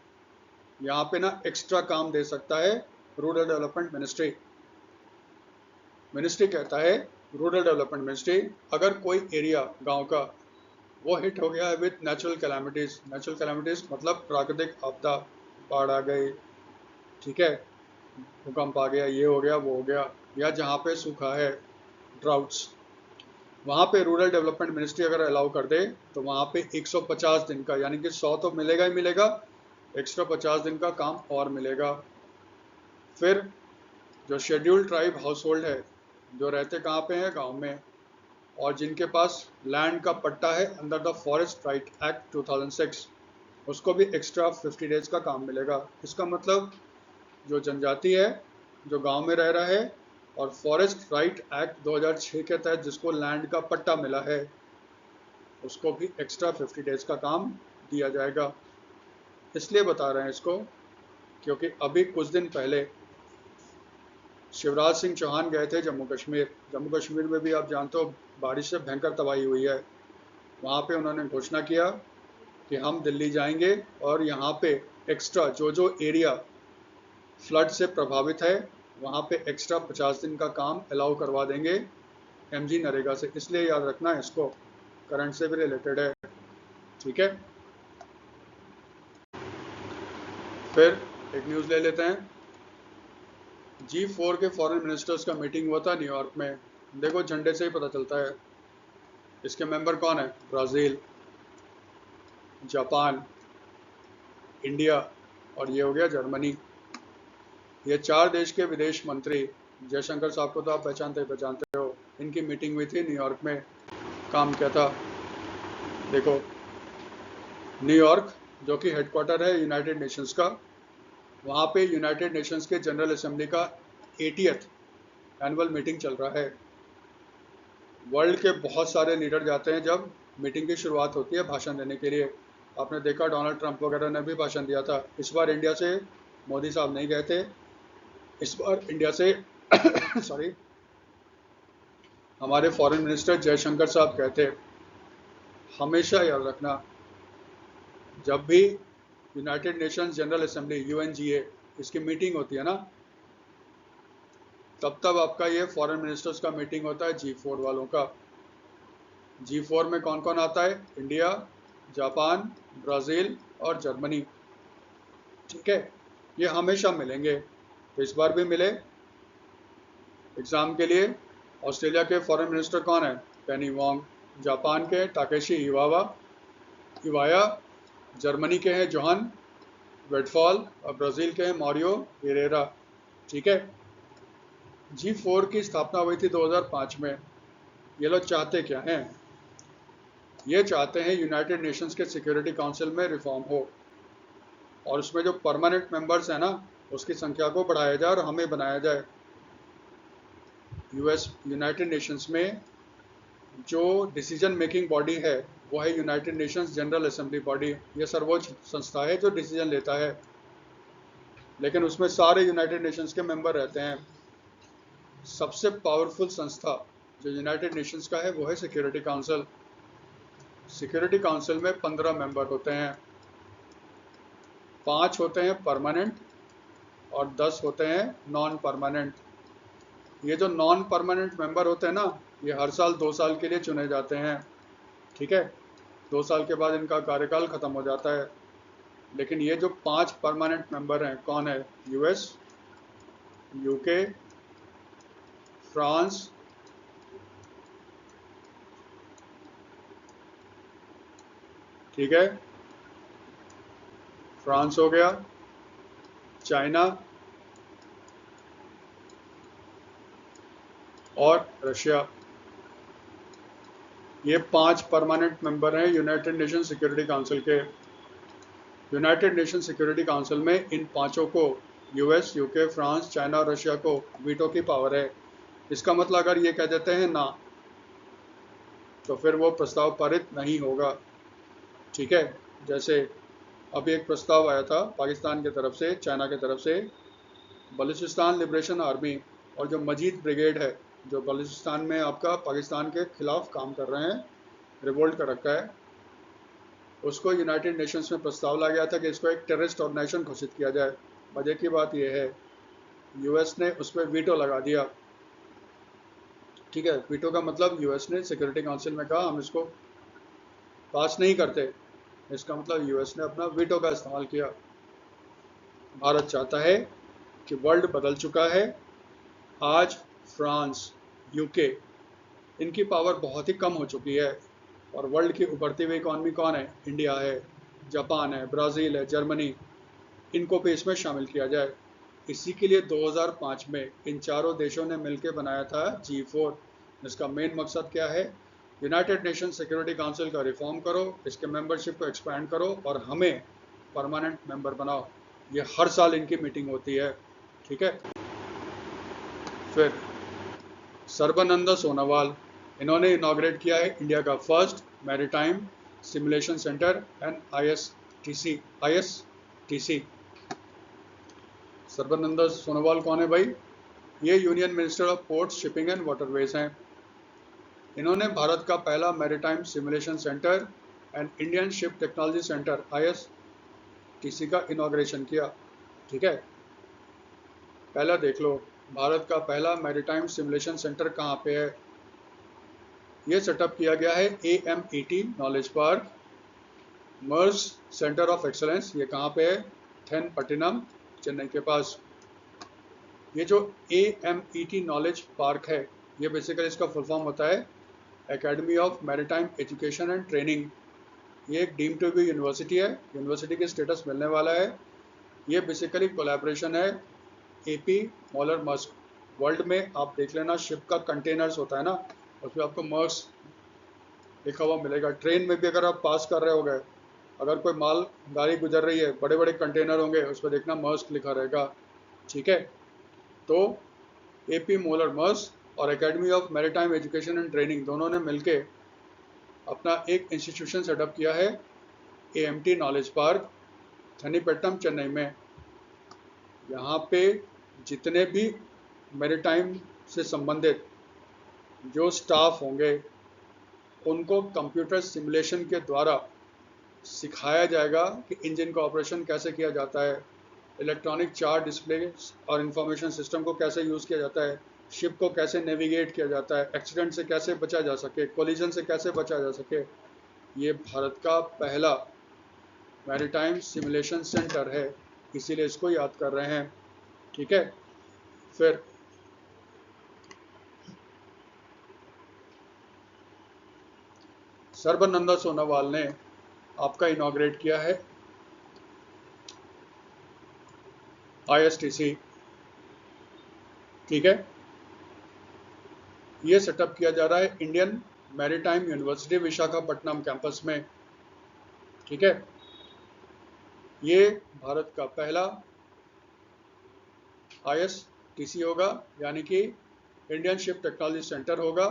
यहाँ पे ना एक्स्ट्रा काम दे सकता है रूरल डेवलपमेंट मिनिस्ट्री। मिनिस्ट्री कहता है, रूरल डेवलपमेंट मिनिस्ट्री, अगर कोई एरिया गांव का वो हिट हो गया है with natural calamities. Natural calamities मतलब प्राकृतिक आपदा, बाढ़ आ गई, ठीक है, भूकंप आ गया, ये हो गया वो हो गया, या जहाँ पे सूखा है, ड्राउट्स, वहाँ पे रूरल डेवलपमेंट मिनिस्ट्री अगर अलाउ कर दे तो वहाँ पे 150 दिन का, यानी कि 100 तो मिलेगा ही मिलेगा, एक्स्ट्रा 50 दिन का काम और मिलेगा। फिर जो शेड्यूल्ड ट्राइब हाउस होल्ड है, जो रहते कहाँ पे हैं, गाँव में, और जिनके पास लैंड का पट्टा है under the forest right act 2006, उसको भी एक्स्ट्रा 50 डेज का काम मिलेगा। इसका मतलब जो जनजाति है, जो गांव में रह रहा है, और फॉरेस्ट राइट एक्ट 2006 के तहत जिसको लैंड का पट्टा मिला है, उसको भी एक्स्ट्रा 50 डेज का काम दिया जाएगा। इसलिए बता रहे हैं इसको क्योंकि अभी कुछ दिन पहले शिवराज सिंह चौहान गए थे जम्मू कश्मीर। जम्मू कश्मीर में भी आप जानते हो बारिश से भयंकर तबाही हुई है। वहाँ पे उन्होंने घोषणा किया कि हम दिल्ली जाएंगे और यहाँ पे एक्स्ट्रा जो एरिया फ्लड से प्रभावित है वहाँ पे एक्स्ट्रा 50 दिन का काम अलाउ करवा देंगे एमजी नरेगा से। इसलिए याद रखना है, इसको करंट से भी रिलेटेड है। ठीक है, फिर एक न्यूज़ ले लेते हैं। G4 के फॉरेन मिनिस्टर्स का मीटिंग हुआ था न्यूयॉर्क में। देखो झंडे से ही पता चलता है। इसके मेंबर कौन है? ब्राज़ील, जापान, इंडिया और ये हो गया जर्मनी। ये 4 देश के विदेश मंत्री, जयशंकर साहब को तो आप पहचानते हो, इनकी मीटिंग हुई थी न्यूयॉर्क में। काम क्या था देखो, न्यूयॉर्क जो कि हेडक्वार्टर है यूनाइटेड नेशंस का, वहाँ पे यूनाइटेड नेशंस के जनरल असेंबली का 80th एनुअल मीटिंग चल रहा है। वर्ल्ड के बहुत सारे लीडर जाते हैं जब मीटिंग की शुरुआत होती है भाषण देने के लिए। आपने देखा डोनाल्ड ट्रंप वगैरह ने भी भाषण दिया था। इस बार इंडिया से मोदी साहब नहीं गए थे। इस बार इंडिया से सॉरी हमारे फॉरेन मिनिस्टर जयशंकर साहब गए थे। हमेशा याद रखना, जब भी United Nations general assembly UNGA इसकी मीटिंग होती है ना, तब आपका ये फॉरेन मिनिस्टर्स का मीटिंग होता है G4 वालों का। G4 में कौन कौन आता है? इंडिया, जापान, ब्राज़ील और जर्मनी। ठीक है, ये हमेशा मिलेंगे, तो इस बार भी मिले। एग्ज़ाम के लिए ऑस्ट्रेलिया के फॉरेन मिनिस्टर कौन है? पेनी वोंग। जापान के टाकेशी इवाया, जर्मनी के हैं जोहान वेडफॉल और ब्राज़ील के हैं मारियो हेरेरा। ठीक है, G4 की स्थापना हुई थी 2005 में। ये लोग चाहते क्या हैं? ये चाहते हैं यूनाइटेड नेशंस के सिक्योरिटी काउंसिल में रिफॉर्म हो और उसमें जो परमानेंट मेंबर्स हैं ना, उसकी संख्या को बढ़ाया जाए और हमें बनाया जाए। यूनाइटेड नेशंस में जो डिसीजन मेकिंग बॉडी है वो है United Nations general assembly body. ये सर्वोच्च संस्था है जो डिसीजन लेता है, लेकिन उसमें सारे यूनाइटेड नेशंस के मेंबर रहते हैं। सबसे पावरफुल संस्था जो यूनाइटेड नेशंस का है वो है सिक्योरिटी काउंसिल। सिक्योरिटी काउंसिल में 15 मेंबर होते हैं, 5 होते हैं परमानेंट और 10 होते हैं नॉन परमानेंट। ये जो नॉन परमानेंट मेंबर होते हैं ना, ये हर साल 2 साल के लिए चुने जाते हैं। ठीक है, 2 साल के बाद इनका कार्यकाल खत्म हो जाता है। लेकिन ये जो 5 परमानेंट मेंबर हैं, कौन है? US, UK, फ्रांस, ठीक है, फ्रांस हो गया, चाइना और रशिया। ये 5 परमानेंट मेंबर हैं यूनाइटेड नेशन सिक्योरिटी काउंसिल के। यूनाइटेड नेशन सिक्योरिटी काउंसिल में इन पांचों को, US, UK, फ्रांस, चाइना और रशिया को वीटो की पावर है। इसका मतलब अगर ये कह देते हैं ना, तो फिर वो प्रस्ताव पारित नहीं होगा। ठीक है, जैसे अभी एक प्रस्ताव आया था पाकिस्तान की तरफ से, चाइना की तरफ से, बलूचिस्तान लिबरेशन आर्मी और जो मजीद ब्रिगेड है जो बलूचिस्तान में आपका पाकिस्तान के खिलाफ काम कर रहे हैं, रिवोल्ट कर रखा है, उसको यूनाइटेड नेशंस में प्रस्ताव लाया गया था कि इसको एक टेररिस्ट ऑर्गेनाइजेशन घोषित किया जाए। मजे की बात यह है US ने उस पर वीटो लगा दिया। ठीक है, वीटो का मतलब US ने सिक्योरिटी काउंसिल में कहा हम इसको पास नहीं करते। इसका मतलब US ने अपना वीटो का इस्तेमाल किया। भारत चाहता है कि वर्ल्ड बदल चुका है। आज फ्रांस, UK इनकी पावर बहुत ही कम हो चुकी है और वर्ल्ड की उभरती हुई इकॉनमी कौन है? इंडिया है, जापान है, ब्राज़ील है, जर्मनी। इनको भी इसमें शामिल किया जाए। इसी के लिए 2005 में इन चारों देशों ने मिलकर बनाया था G4। इसका मेन मकसद क्या है? यूनाइटेड नेशन सिक्योरिटी काउंसिल का रिफॉर्म करो, इसके मेंबरशिप को एक्सपैंड करो और हमें परमानेंट मेंबर बनाओ। ये हर साल इनकी मीटिंग होती है। ठीक है, फिर सर्बानंद सोनोवाल, इन्होंने इनॉग्रेट किया है इंडिया का first maritime simulation centre and ISTC। Sarbananda Sonowal कौन है भाई? ये union minister of ports, shipping and waterways हैं। इन्होंने भारत का पहला maritime simulation centre and Indian ship technology centre ISTC का इनॉग्रेशन किया। ठीक है, पहला देख लो, भारत का पहला मैरीटाइम सिमुलेशन सेंटर कहाँ पे है। ये सेटअप किया गया है AMET knowledge park merge centre of excellence. ये कहाँ पे है? थेनपट्टिनम, चेन्नई के पास। ये जो AMET नॉलेज पार्क है, ये बेसिकली इसका फुल फॉर्म होता है academy of maritime education and training. ये एक डीम टू बी यूनिवर्सिटी है, यूनिवर्सिटी की स्टेटस मिलने वाला है। ये बेसिकली कोलैबोरेशन है AP मॉलर मस्क। वर्ल्ड में आप देख लेना, शिप का कंटेनर्स होता है ना, उसमें आपको मस्क लिखा हुआ मिलेगा। ट्रेन में भी अगर आप पास कर रहे होगे, अगर कोई माल गाड़ी गुजर रही है, बड़े बड़े कंटेनर होंगे, उस पर देखना मस्क लिखा रहेगा। ठीक है, तो AP मोलर मस्क और academy of maritime education and training दोनों ने मिलके अपना एक इंस्टीट्यूशन सेटअप किया है AMT नॉलेज पार्क, थेनीपट्टनम, चेन्नई में। यहाँ पे जितने भी मैरीटाइम से संबंधित जो स्टाफ होंगे, उनको कंप्यूटर सिमुलेशन के द्वारा सिखाया जाएगा कि इंजन का ऑपरेशन कैसे किया जाता है, इलेक्ट्रॉनिक चार्ट डिस्प्ले और इंफॉर्मेशन सिस्टम को कैसे यूज़ किया जाता है, शिप को कैसे नेविगेट किया जाता है, एक्सीडेंट से कैसे बचा जा सके, कोलिजन से कैसे बचा जा सके। ये भारत का पहला मैरीटाइम सिमुलेशन सेंटर है, इसीलिए इसको याद कर रहे हैं। ठीक है, फिर सर्बानंद सोनोवाल ने आपका इनॉग्रेट किया है ISTC। ठीक है, ये सेटअप किया जा रहा है Indian maritime university Visakhapatnam campus में। ठीक है, ये भारत का पहला ISTC होगा, यानी कि इंडियन शिप टेक्नोलॉजी सेंटर होगा,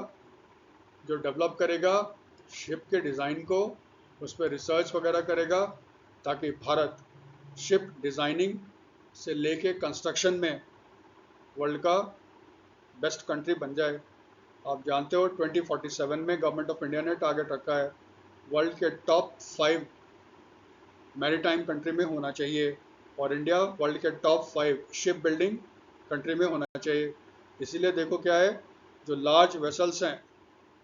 जो डेवलप करेगा शिप के डिज़ाइन को, उस पर रिसर्च वगैरह करेगा, ताकि भारत शिप डिज़ाइनिंग से लेके कंस्ट्रक्शन में वर्ल्ड का बेस्ट कंट्री बन जाए। आप जानते हो 2047 में गवर्नमेंट ऑफ इंडिया ने टारगेट रखा है वर्ल्ड के टॉप 5 मैरीटाइम कंट्री में होना चाहिए, और इंडिया वर्ल्ड के टॉप 5 शिप बिल्डिंग कंट्री में होना चाहिए। इसीलिए देखो क्या है, जो लार्ज वेसल्स हैं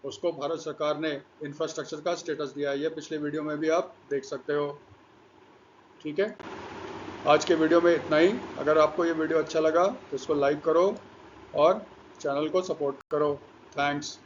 उसको भारत सरकार ने इंफ्रास्ट्रक्चर का स्टेटस दिया है। ये पिछले वीडियो में भी आप देख सकते हो। ठीक है, आज के वीडियो में इतना ही। अगर आपको ये वीडियो अच्छा लगा तो इसको लाइक करो और चैनल को सपोर्ट करो। थैंक्स।